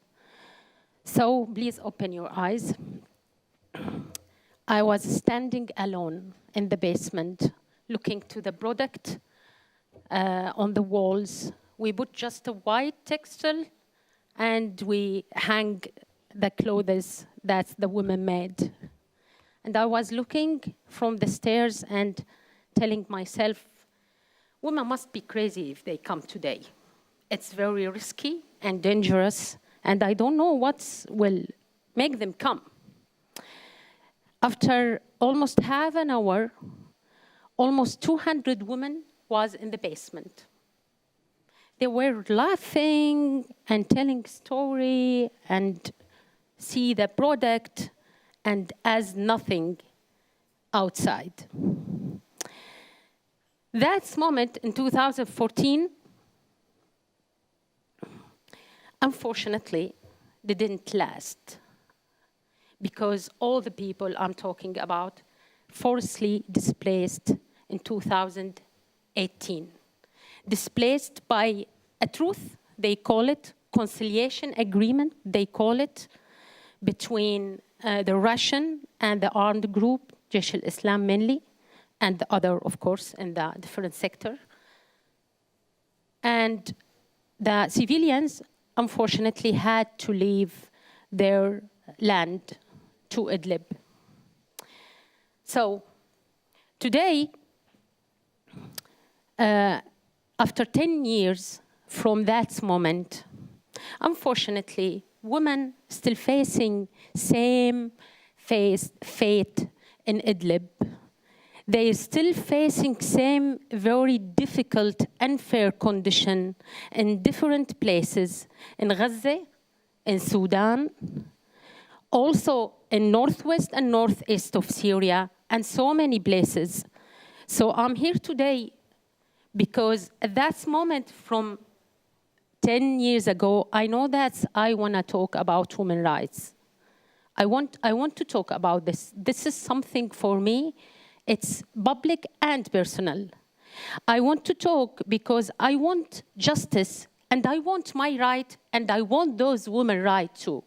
So please open your eyes. I was standing alone in the basement, looking to the product on the walls. We put just a white textile, and we hang the clothes that the women made. And I was looking from the stairs and telling myself, women must be crazy if they come today. It's very risky and dangerous, and I don't know what will make them come. After almost half an hour, almost 200 women was in the basement. They were laughing and telling story and see the product and as nothing outside. That moment in 2014, unfortunately, didn't last because all the people I'm talking about forcibly displaced in 2018. Displaced by a truth, they call it, conciliation agreement, they call it, between the Russian and the armed group, Jaish al-Islam mainly, and the other, of course, in the different sector. And the civilians, unfortunately, had to leave their land to Idlib. So today, after 10 years from that moment, unfortunately, women still facing same fate in Idlib. They are still facing same very difficult, unfair condition in different places, in Gaza, in Sudan, also in northwest and northeast of Syria, and so many places. So I'm here today because at that moment from 10 years ago, I know that I want to talk about women's rights. I want to talk about this. This is something for me. It's public and personal. I want to talk because I want justice, and I want my right, and I want those women's rights too.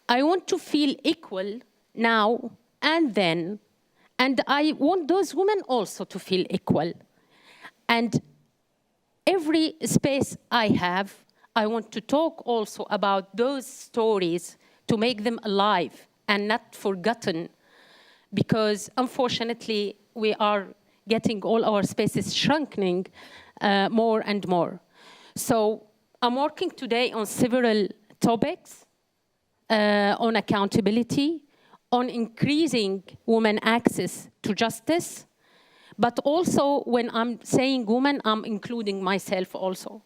I want to feel equal now and then, And I want those women also to feel equal. And every space I have, I want to talk also about those stories to make them alive and not forgotten, because unfortunately we are getting all our spaces shrinking more and more. So I'm working today on several topics, on accountability, on increasing women access to justice, but also when I'm saying women, I'm including myself also.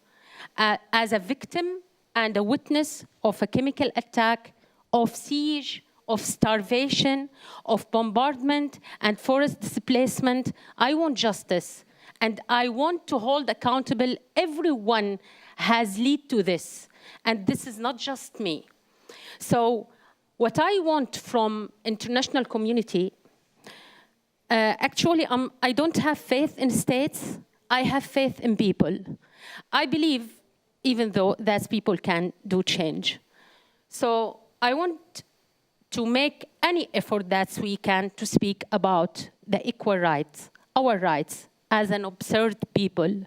As a victim and a witness of a chemical attack, of siege, of starvation, of bombardment and forest displacement, I want justice. And I want to hold accountable everyone has led to this. And this is not just me. So what I want from international community, actually, I don't have faith in states. I have faith in people. I believe, even though that people can do change. So I want to make any effort that we can to speak about the equal rights, our rights as an observed people,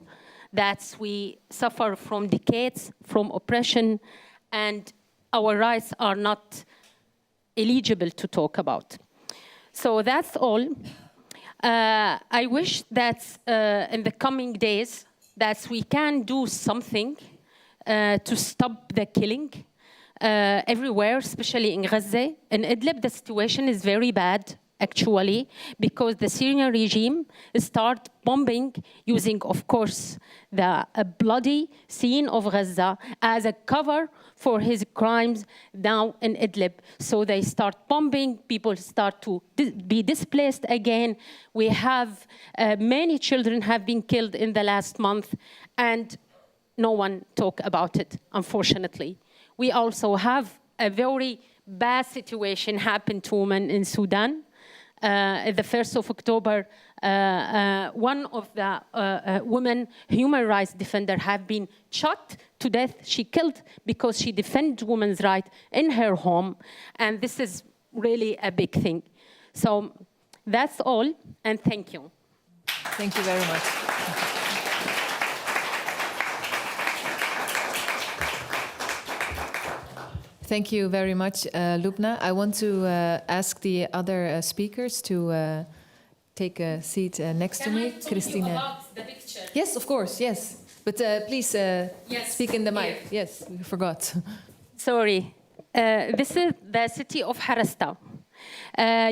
that we suffer from decades, from oppression, and our rights are not eligible to talk about. So that's all. I wish that in the coming days that we can do something to stop the killing everywhere, especially in Gaza. In Idlib, the situation is very bad, actually, because the Syrian regime start bombing using, of course, the bloody scene of Gaza as a cover for his crimes down in Idlib. So they start bombing, people start to be displaced again. We have many children have been killed in the last month, and no one talk about it, unfortunately. We also have a very bad situation happen to women in Sudan. The 1st of October, one of the women human rights defender have been shot to death. She killed because she defended women's rights in her home. And this is really a big thing. So that's all, and thank you. Thank you very much. Thank you very much, Lubna. I want to ask the other speakers to take a seat next to me. Christina. About the picture? Yes, of course, yes. But please speak in the mic. Yes, we forgot. Sorry. This is the city of Harasta.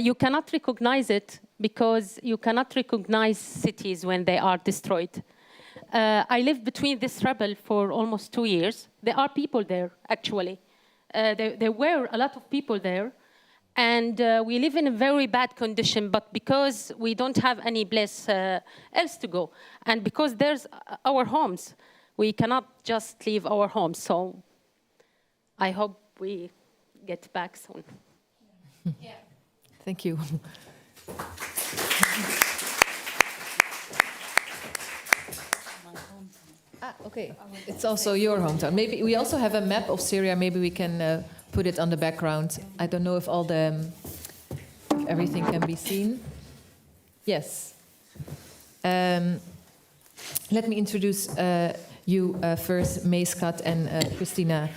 You cannot recognize it because you cannot recognize cities when they are destroyed. I lived between this rubble for almost 2 years. There are people there, actually. There were a lot of people there, and we live in a very bad condition, but because we don't have any place else to go, and because there's our homes, we cannot just leave our homes. So I hope we get back soon. Yeah. Thank you. Okay. It's also your hometown. Maybe we also have a map of Syria. Maybe we can put it on the background. I don't know if all the everything can be seen. Yes. Let me introduce you first, Mace Kat and Christina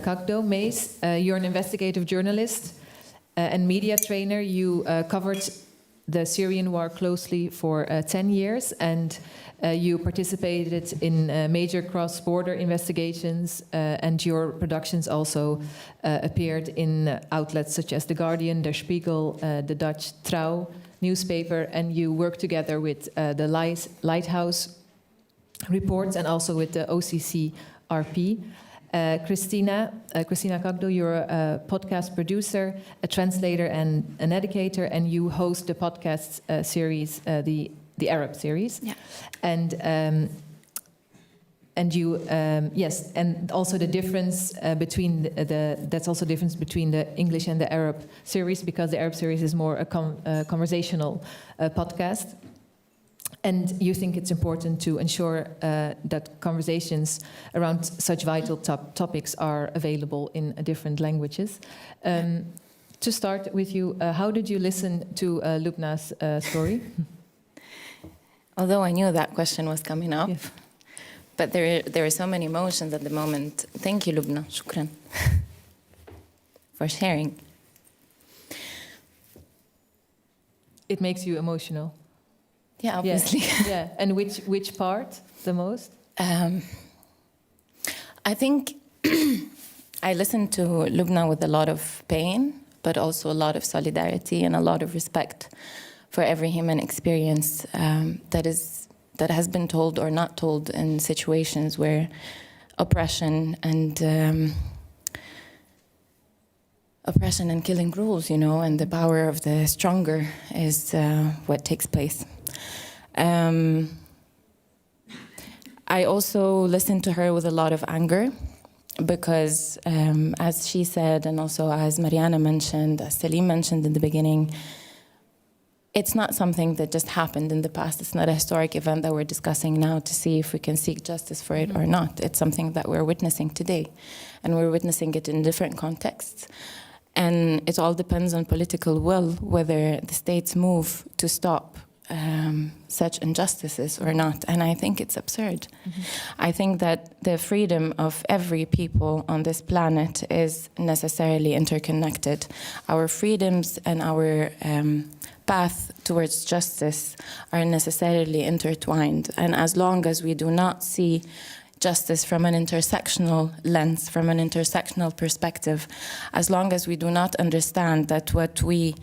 Kakdo. Mace, you're an investigative journalist and media trainer. You covered the Syrian war closely for 10 years, and you participated in major cross-border investigations, and your productions also appeared in outlets such as The Guardian, Der Spiegel, the Dutch Trouw newspaper, and you work together with the Lighthouse reports and also with the OCC-RP. Christina Kakdo, you're a podcast producer, a translator, and an educator, and you host the podcast series, the Arab series. Yeah. And you yes, and also the difference between that's also the difference between the English and the Arab series, because the Arab series is more a conversational podcast. And you think it's important to ensure that conversations around such vital topics are available in different languages. To start with you, how did you listen to Lubna's story? Although I knew that question was coming up, but there are so many emotions at the moment. Thank you, Lubna. Shukran for sharing. It makes you emotional. Yeah, obviously. Yeah. And which part the most? I think I listened to Lubna with a lot of pain, but also a lot of solidarity and a lot of respect for every human experience that has been told or not told in situations where oppression and killing rules, and the power of the stronger is what takes place. I also listened to her with a lot of anger because, as she said, and also as Mariana mentioned, as Salim mentioned in the beginning, it's not something that just happened in the past. It's not a historic event that we're discussing now to see if we can seek justice for it or not. It's something that we're witnessing today, and we're witnessing it in different contexts. And it all depends on political will, whether the states move to stop such injustices or not. And I think it's absurd. I think that the freedom of every people on this planet is necessarily interconnected. Our freedoms and our path towards justice are necessarily intertwined. And as long as we do not see justice from an intersectional lens, from an intersectional perspective, as long as we do not understand that what we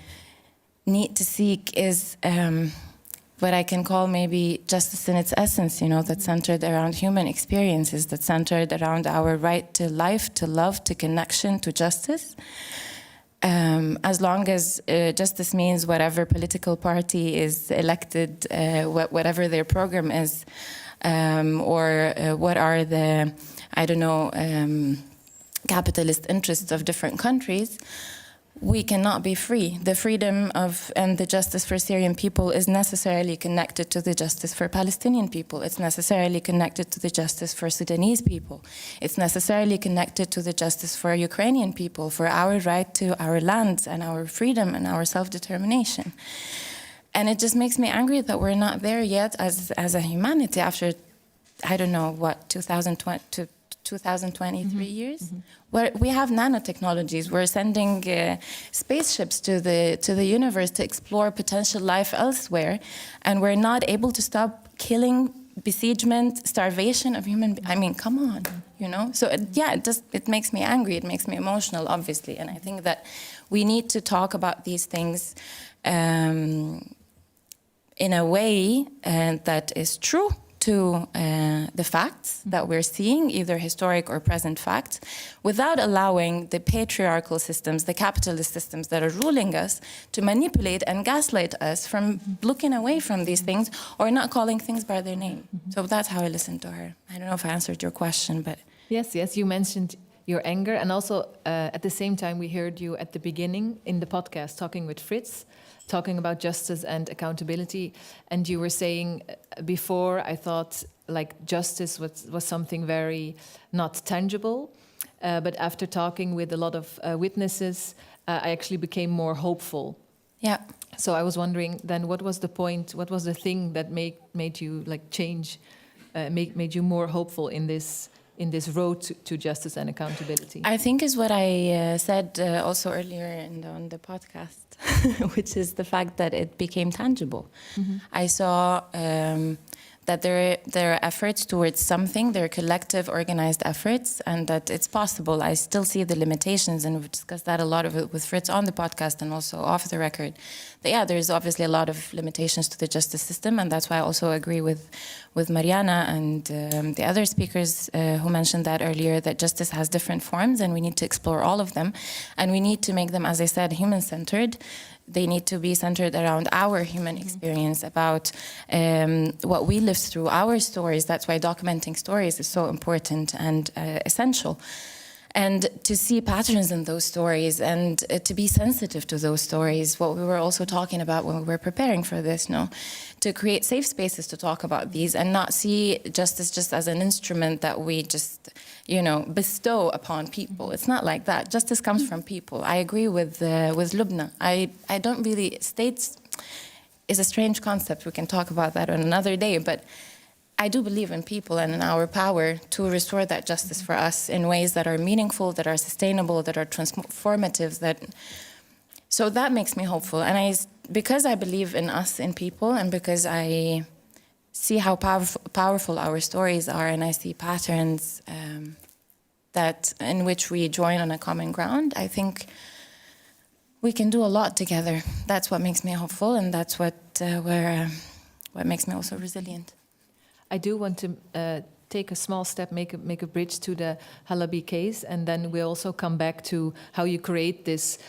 need to seek is what I can call maybe justice in its essence, that's centered around human experiences, that's centered around our right to life, to love, to connection, to justice. As long as justice means whatever political party is elected, whatever their program is, or what are the, capitalist interests of different countries, we cannot be free. The freedom of and the justice for Syrian people is necessarily connected to the justice for Palestinian people. It's necessarily connected to the justice for Sudanese people. It's necessarily connected to the justice for Ukrainian people, for our right to our lands and our freedom and our self-determination. And it just makes me angry that we're not there yet as a humanity after, 2023 years, where we have nanotechnologies. We're sending spaceships to the universe to explore potential life elsewhere, and we're not able to stop killing, besiegement, starvation of human. Come on, So it makes me angry. It makes me emotional, obviously, and I think that we need to talk about these things in a way that is true to the facts that we're seeing, either historic or present facts, without allowing the patriarchal systems, the capitalist systems that are ruling us to manipulate and gaslight us from looking away from these things or not calling things by their name. So that's how I listened to her. I don't know if I answered your question, but... Yes, you mentioned your anger, and also at the same time we heard you at the beginning in the podcast talking with Fritz, talking about justice and accountability, and you were saying before, I thought justice was something very not tangible, but after talking with a lot of witnesses, I actually became more hopeful. Yeah. So I was wondering then, what was the point, what was the thing that made you change, made you more hopeful in this road to justice and accountability? I think is what I said also earlier on the podcast, which is the fact that it became tangible. I saw that there are efforts towards something, there are collective organized efforts, and that it's possible. I still see the limitations, and we've discussed that a lot of it with Fritz on the podcast and also off the record. But there's obviously a lot of limitations to the justice system, and that's why I also agree with Mariana and the other speakers who mentioned that earlier, that justice has different forms, and we need to explore all of them, and we need to make them, as I said, human-centered. They need to be centered around our human experience, about what we lived through, our stories. That's why documenting stories is so important and essential. And to see patterns in those stories and to be sensitive to those stories, what we were also talking about when we were preparing for this, to create safe spaces to talk about these and not see justice just as an instrument that we just, bestow upon people. It's not like that. Justice comes from people. I agree with Lubna. I don't really, states is a strange concept. We can talk about that on another day, but I do believe in people and in our power to restore that justice for us in ways that are meaningful, that are sustainable, that are transformative. So that makes me hopeful. And because I believe in us, in people, and because I see how powerful our stories are, and I see patterns that in which we join on a common ground, I think we can do a lot together. That's what makes me hopeful, and that's what makes me also resilient. I do want to take a small step, make a bridge to the Halabi case, and then we'll also come back to how you create this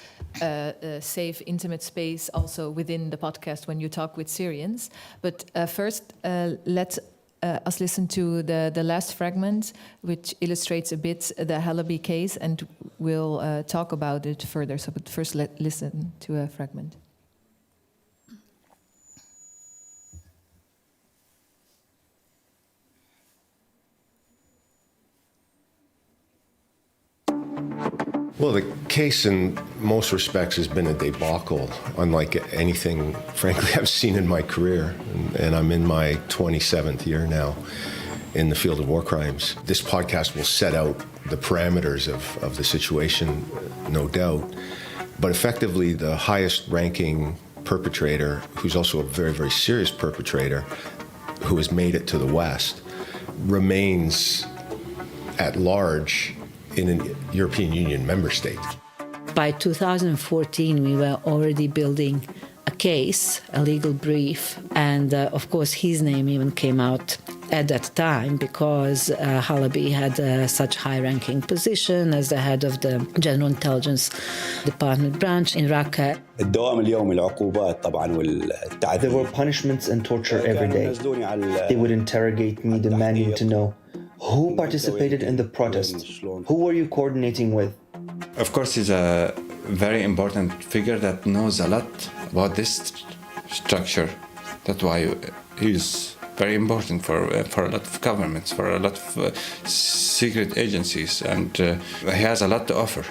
safe, intimate space also within the podcast when you talk with Syrians. But first, let us listen to the last fragment, which illustrates a bit the Halabi case, and we'll talk about it further. So, but first, let's listen to a fragment. Well, the case in most respects has been a debacle, unlike anything, frankly, I've seen in my career. And I'm in my 27th year now in the field of war crimes. This podcast will set out the parameters of the situation, no doubt. But effectively, the highest ranking perpetrator, who's also a very, very serious perpetrator, who has made it to the West, remains at large in a European Union member state. By 2014, we were already building a case, a legal brief, and of course his name even came out at that time because Halabi had such high-ranking position as the head of the General Intelligence Department branch in Raqqa. There were punishments and torture every day. They would interrogate me, demanding to know who participated in the protest, who were you coordinating with? Of course, he's a very important figure that knows a lot about this structure. That's why he's very important for a lot of governments, for a lot of secret agencies, and he has a lot to offer.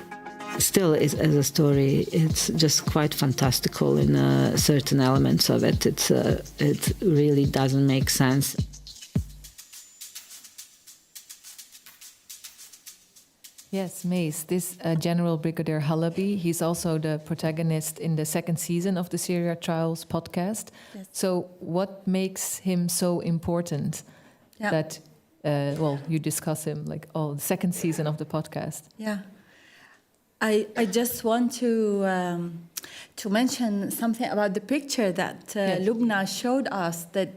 Still, as a story, it's just quite fantastical in certain elements of it. It really doesn't make sense. Yes, Mace, this General Brigadier Halabi, he's also the protagonist in the second season of the Syria Trials podcast. Yes. So what makes him so important that, you discuss him the second season of the podcast? Yeah, I just want to mention something about the picture that Lubna showed us that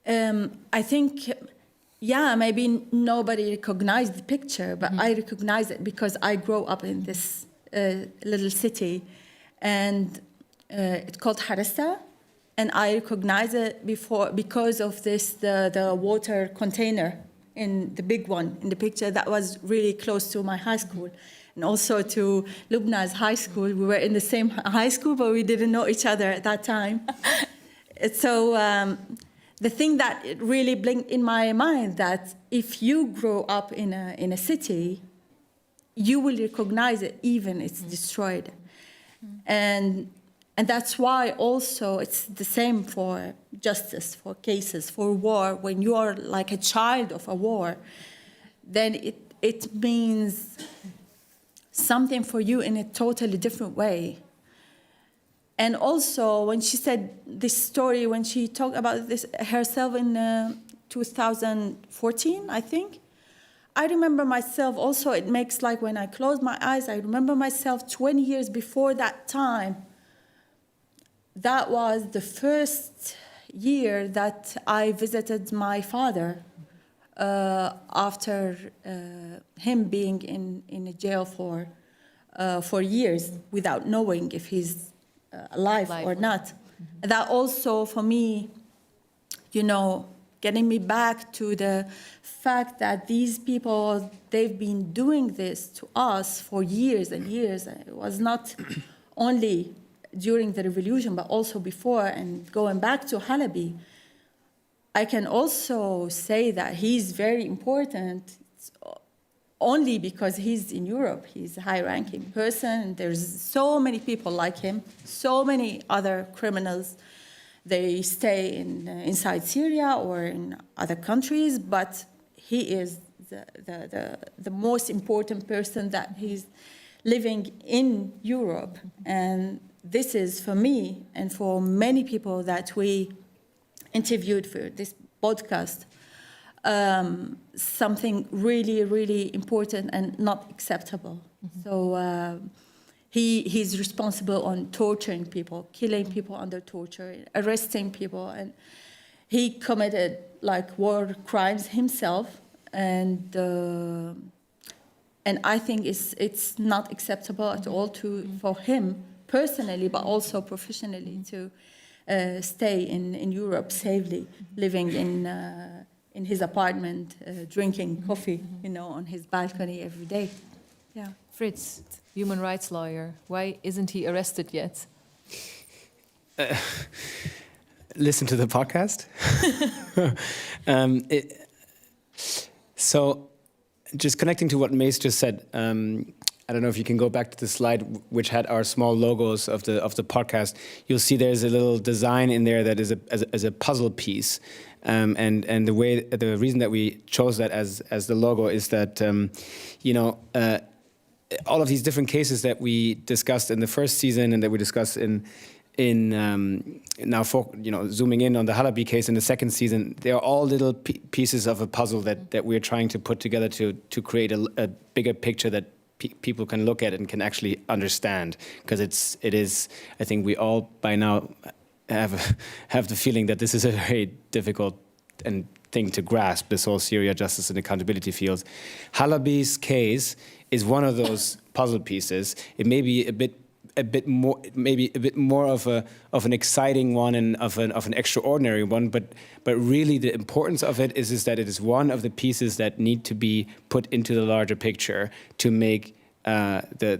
I think... Yeah, maybe nobody recognized the picture, but I recognize it because I grew up in this little city, and it's called Harissa, and I recognize it because of the water container in the big one in the picture that was really close to my high school, and also to Lubna's high school. We were in the same high school, but we didn't know each other at that time. So. The thing that it really blinked in my mind that if you grow up in a city, you will recognize it even it's destroyed. And that's why also it's the same for justice, for cases, for war. When you are like a child of a war, then it means something for you in a totally different way. And also, when she said this story, when she talked about this herself in 2014, I think, I remember myself also, it makes like when I close my eyes, I remember myself 20 years before that time. That was the first year that I visited my father after him being in a jail for years without knowing if he's alive or not. That also, for me, getting me back to the fact that these people, they've been doing this to us for years and years. It was not only during the revolution, but also before. And going back to Halabi, I can also say that he's very important only because he's in Europe. He's a high-ranking person. There's so many people like him, so many other criminals. They stay inside Syria or in other countries, but he is the most important person that he's living in Europe. And this is, for me and for many people that we interviewed for this podcast, something really, really important and not acceptable. So he's responsible on torturing people, killing people under torture, arresting people, and he committed like war crimes himself. And I think it's not acceptable at all for him personally, but also professionally, to stay in Europe safely, living in his apartment, drinking coffee, on his balcony every day. Yeah. Fritz, human rights lawyer, why isn't he arrested yet? Listen to the podcast. So, just connecting to what Mace just said, I don't know if you can go back to the slide which had our small logos of the podcast. You'll see there's a little design in there that is a puzzle piece, and the reason that we chose that as the logo is that all of these different cases that we discussed in the first season and that we discussed in now zooming in on the Halabi case in the second season, they are all little pieces of a puzzle that we're trying to put together to create a bigger picture that people can look at and can actually understand, because it is I think we all by now have the feeling that this is a very difficult thing to grasp, this whole Syria justice and accountability field. Halabi's case is one of those puzzle pieces. It may be a bit more of an exciting one and of an extraordinary one, but really the importance of it is that it is one of the pieces that need to be put into the larger picture to make the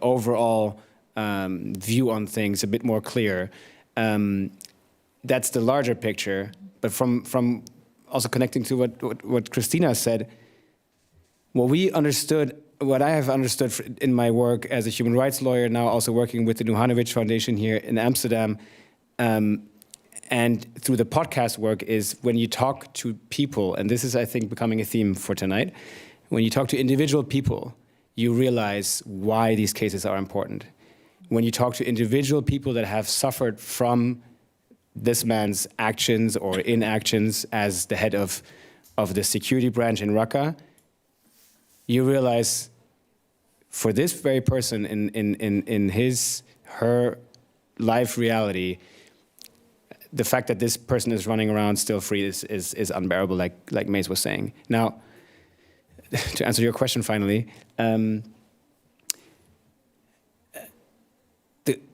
overall view on things a bit more clear. That's the larger picture, but from also connecting to what Christina said, what I have understood in my work as a human rights lawyer, now also working with the Nuhanovic Foundation here in Amsterdam, and through the podcast work, is when you talk to people, and this is, I think, becoming a theme for tonight, when you talk to individual people, you realize why these cases are important. When you talk to individual people that have suffered from this man's actions or inactions as the head of the security branch in Raqqa, you realize for this very person in her life reality, the fact that this person is running around still free is unbearable, like Mace was saying. Now, to answer your question finally,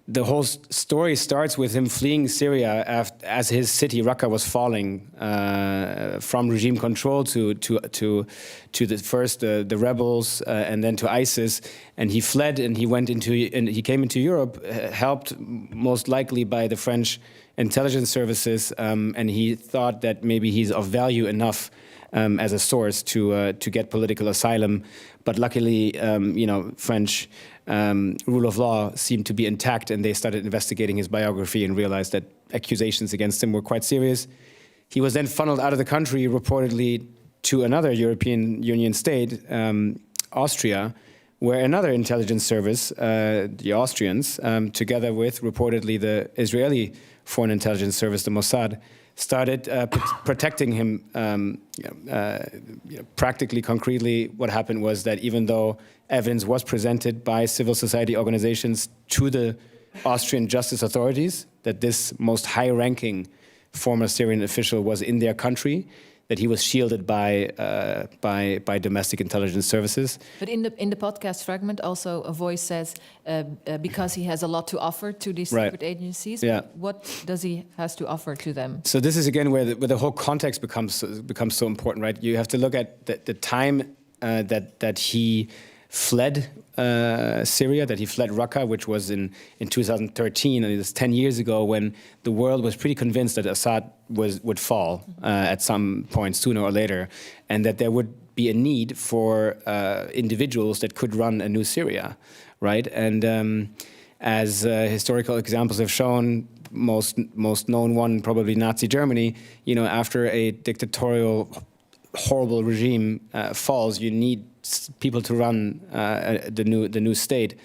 the whole story starts with him fleeing Syria as his city Raqqa was falling from regime control to the rebels and then to ISIS, and he fled and he came into Europe, helped most likely by the French intelligence services, and he thought that maybe he's of value enough as a source to get political asylum, but luckily French rule of law seemed to be intact, and they started investigating his biography and realized that accusations against him were quite serious. He was then funneled out of the country, reportedly to another European Union state, Austria, where another intelligence service, the Austrians, together with reportedly the Israeli Foreign Intelligence Service, the Mossad, started protecting him. Practically, concretely, what happened was that even though evidence was presented by civil society organizations to the Austrian justice authorities that this most high-ranking former Syrian official was in their country, that he was shielded by domestic intelligence services. But in the podcast fragment, also a voice says because he has a lot to offer to these secret agencies. Yeah. What does he has to offer to them? So this is again where the whole context becomes so important, right? You have to look at the time that he fled Syria, that he fled Raqqa, which was in 2013, and it was 10 years ago when the world was pretty convinced that Assad would fall at some point sooner or later, and that there would be a need for individuals that could run a new Syria, right? And as historical examples have shown, most known one, probably Nazi Germany, after a dictatorial, horrible regime falls, you need people to run the new state,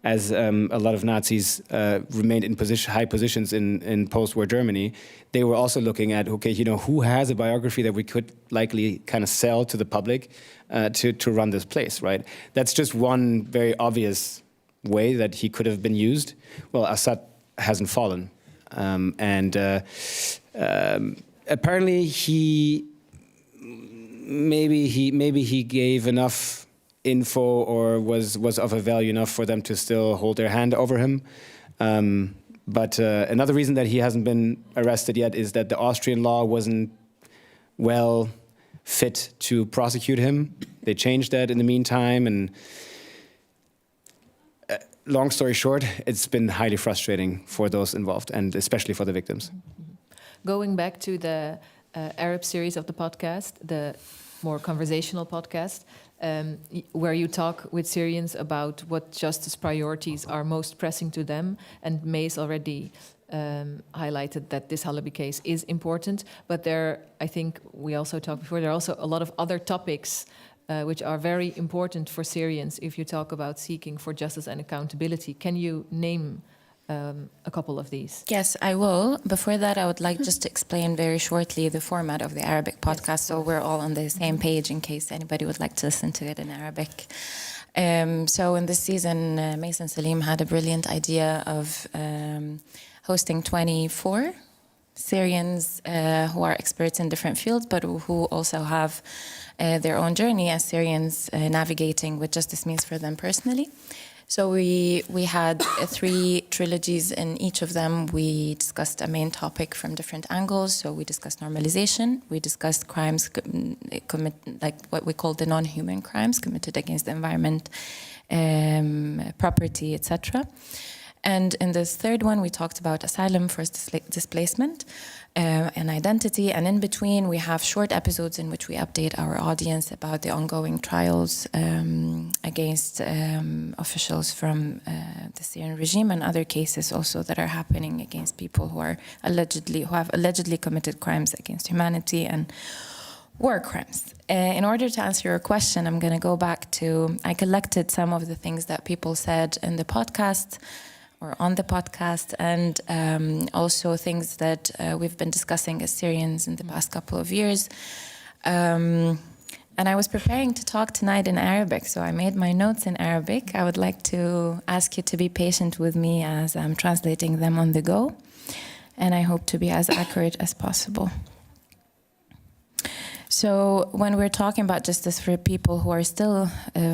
as a lot of Nazis remained in high positions in post-war Germany. They were also looking at, okay, who has a biography that we could likely kind of sell to the public to run this place, right? That's just one very obvious way that he could have been used. Well, Assad hasn't fallen, and apparently maybe he gave enough info or was of a value enough for them to still hold their hand over him. But another reason that he hasn't been arrested yet is that the Austrian law wasn't well fit to prosecute him. They changed that in the meantime, and long story short, it's been highly frustrating for those involved, and especially for the victims. Going back to the Arab series of the podcast, the more conversational podcast, where you talk with Syrians about what justice priorities are most pressing to them, and May's already highlighted that this Halabi case is important, but I think we also talked before, there are also a lot of other topics which are very important for Syrians if you talk about seeking for justice and accountability. Can you name a couple of these? Yes, I will. Before that, I would like just to explain very shortly the format of the Arabic podcast, so we're all on the same page in case anybody would like to listen to it in Arabic. So in this season, Mason Salim had a brilliant idea of hosting 24 Syrians who are experts in different fields, but who also have their own journey as Syrians navigating what justice means for them personally. So we had 3 trilogies. In each of them, we discussed a main topic from different angles. So we discussed normalization, we discussed crimes like what we call the non-human crimes committed against the environment, property, etc. And in this third one, we talked about asylum, forced displacement, and identity. And in between, we have short episodes in which we update our audience about the ongoing trials against officials from the Syrian regime, and other cases also that are happening against people who have allegedly committed crimes against humanity and war crimes. In order to answer your question, I'm going to go back to, I collected some of the things that people said in the podcast or on the podcast, and also things that we've been discussing as Syrians in the past couple of years. And I was preparing to talk tonight in Arabic, so I made my notes in Arabic. I would like to ask you to be patient with me as I'm translating them on the go, and I hope to be as accurate as possible. So when we're talking about justice for people who are still,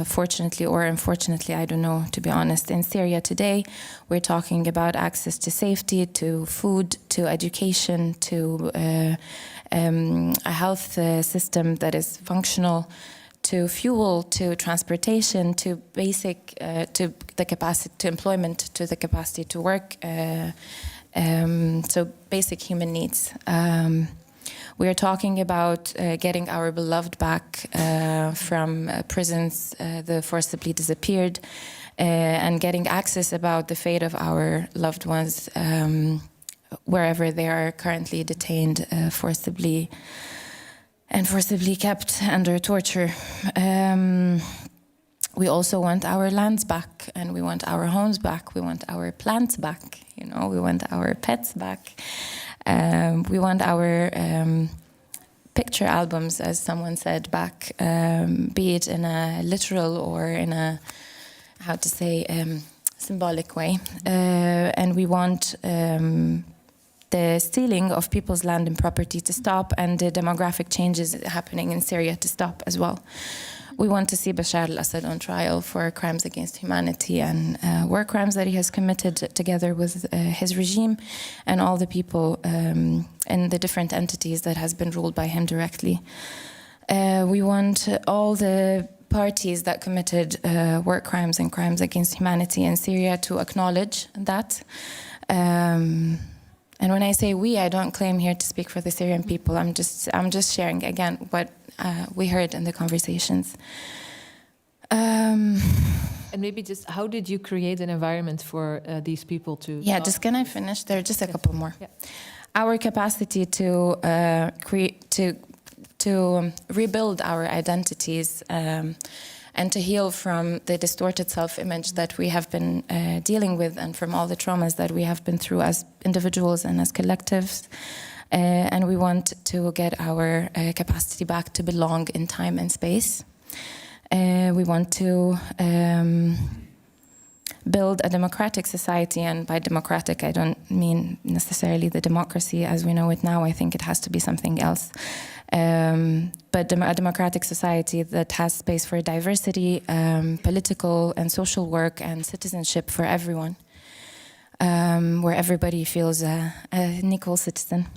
fortunately or unfortunately, I don't know, to be honest, in Syria today, we're talking about access to safety, to food, to education, to a health system that is functional, to fuel, to transportation, to basic, to the capacity, to employment, to the capacity to work. So basic human needs. We are talking about getting our beloved back from prisons that forcibly disappeared, and getting access about the fate of our loved ones wherever they are currently detained forcibly kept under torture. We also want our lands back, and we want our homes back. We want our plants back. We want our pets back. We want our picture albums, as someone said, back, be it in a literal or in a, symbolic way. And we want the stealing of people's land and property to stop, and the demographic changes happening in Syria to stop as well. We want to see Bashar al-Assad on trial for crimes against humanity and war crimes that he has committed together with his regime and all the people and the different entities that has been ruled by him directly. We want all the parties that committed war crimes and crimes against humanity in Syria to acknowledge that. And when I say we, I don't claim here to speak for the Syrian people. I'm just sharing again what we heard in the conversations. And maybe just how did you create an environment for these people to? Yeah, just can I finish? There are just a couple more. Yeah. Our capacity to rebuild our identities and to heal from the distorted self-image that we have been dealing with, and from all the traumas that we have been through as individuals and as collectives. And we want to get our capacity back to belong in time and space. We want to build a democratic society, and by democratic I don't mean necessarily the democracy as we know it now. I think it has to be something else. But a democratic society that has space for diversity, political and social work, and citizenship for everyone, where everybody feels an equal citizen.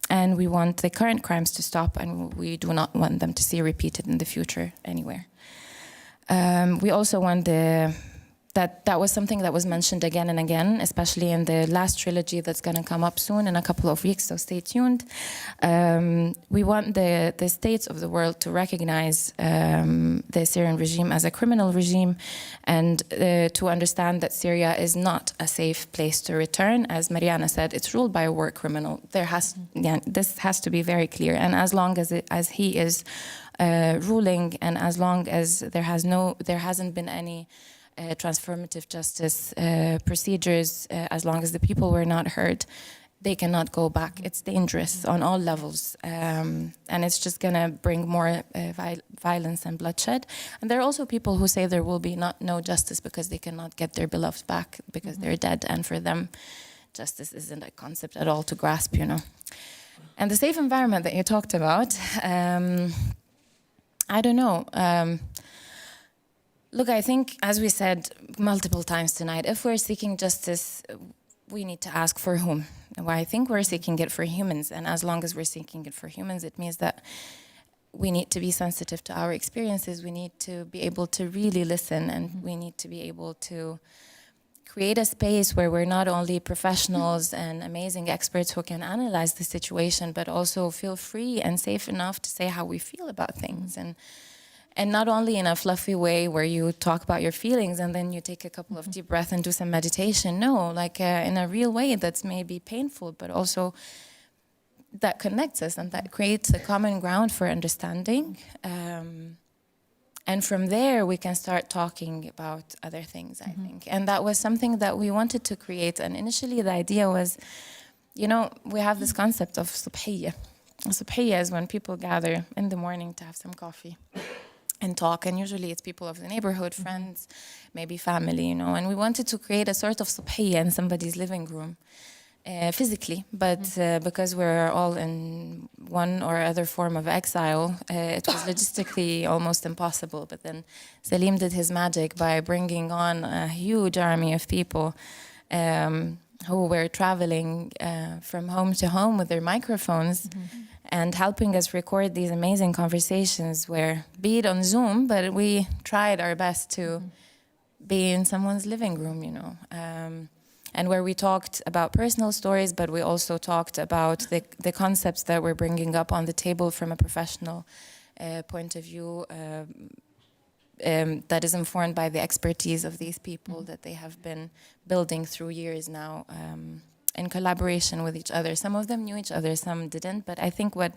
And we want the current crimes to stop, and we do not want them to see repeated in the future anywhere. We also want that was something that was mentioned again and again, especially in the last trilogy that's going to come up soon in a couple of weeks, so stay tuned. We want the states of the world to recognize the Syrian regime as a criminal regime, and to understand that Syria is not a safe place to return. As Mariana said, it's ruled by a war criminal. This has to be very clear, and as long as he is ruling, and as long as there hasn't been any transformative justice procedures, as long as the people were not heard, they cannot go back. It's dangerous on all levels, and it's just going to bring more violence and bloodshed. And there are also people who say there will be no justice because they cannot get their beloved back because they're dead, and for them justice isn't a concept at all to grasp, you know. And the safe environment that you talked about, I don't know. Look, I think, as we said multiple times tonight, if we're seeking justice, we need to ask for whom. Well, I think we're seeking it for humans, and as long as we're seeking it for humans, it means that we need to be sensitive to our experiences. We need to be able to really listen, and we need to be able to create a space where we're not only professionals and amazing experts who can analyze the situation, but also feel free and safe enough to say how we feel about things. And not only in a fluffy way where you talk about your feelings and then you take a couple of deep breaths and do some meditation. No, like in a real way that's maybe painful, but also that connects us and that creates a common ground for understanding. And from there, we can start talking about other things, I think. And that was something that we wanted to create. And initially, the idea was, you know, we have this concept of subhiyya. Subhiyya is when people gather in the morning to have some coffee and talk, and usually it's people of the neighborhood, friends, maybe family, you know. And we wanted to create a sort of subhiyya in somebody's living room, physically, but because we're all in one or other form of exile, it was logistically almost impossible. But then Salim did his magic by bringing on a huge army of people who were traveling from home to home with their microphones, and helping us record these amazing conversations where, be it on Zoom, but we tried our best to be in someone's living room, you know, and where we talked about personal stories, but we also talked about the concepts that we're bringing up on the table from a professional point of view that is informed by the expertise of these people that they have been building through years now, in collaboration with each other. Some of them knew each other, some didn't. But I think what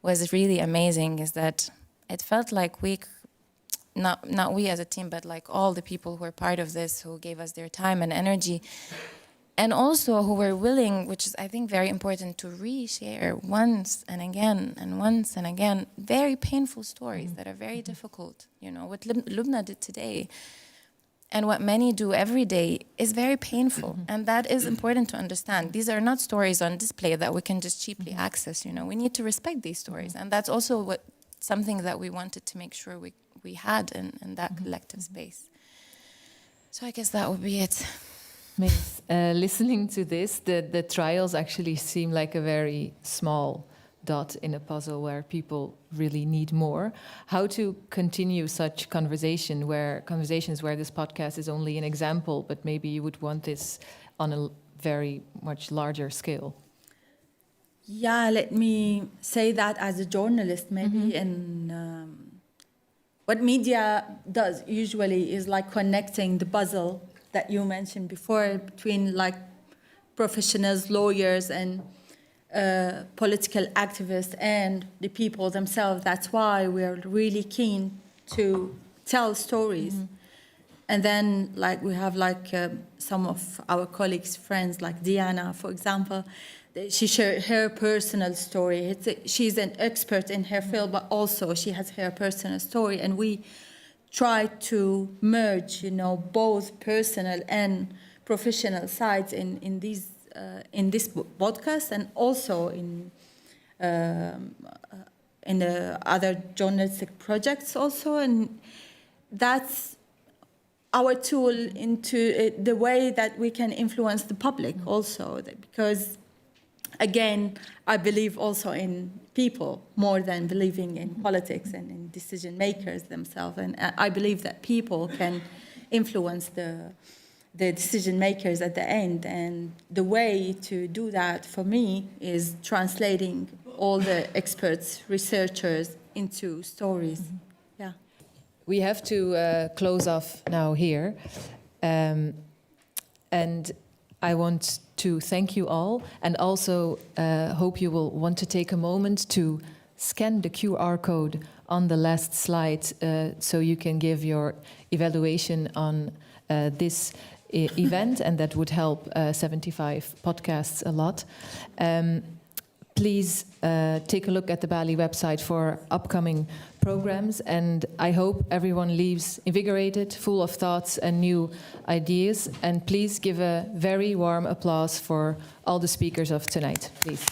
was really amazing is that it felt like not we as a team, but like all the people who were part of this, who gave us their time and energy, and also who were willing, which is I think very important, to reshare once and again and once and again very painful stories that are very difficult. You know, what Lubna did today. and what many do every day is very painful. And that is important to understand. These are not stories on display that we can just cheaply access, you know. We need to respect these stories. And that's also something that we wanted to make sure we had in that collective space. So I guess that would be it. Listening to this, the trials actually seem like a very small dot in a puzzle where people really need more. How to continue such conversations where this podcast is only an example, but maybe you would want this on a very much larger scale? Yeah, let me say that as a journalist, maybe. And what media does usually is like connecting the puzzle that you mentioned before between like professionals, lawyers, and political activists and the people themselves. That's why we're really keen to tell stories. And then like we have like some of our colleagues, friends like Diana, for example, she shared her personal story. She's an expert in her field, but also she has her personal story. And we try to merge, you know, both personal and professional sides in this podcast, and also in the other journalistic projects also. And that's our tool into the way that we can influence the public also, because again, I believe also in people more than believing in politics and in decision makers themselves. And I believe that people can influence the decision makers at the end. And the way to do that for me is translating all the experts, researchers into stories. Yeah. We have to close off now here. And I want to thank you all, and also hope you will want to take a moment to scan the QR code on the last slide so you can give your evaluation on this event, and that would help 75 podcasts a lot. Please take a look at the Balie website for upcoming programs, and I hope everyone leaves invigorated, full of thoughts and new ideas. And please give a very warm applause for all the speakers of tonight, please.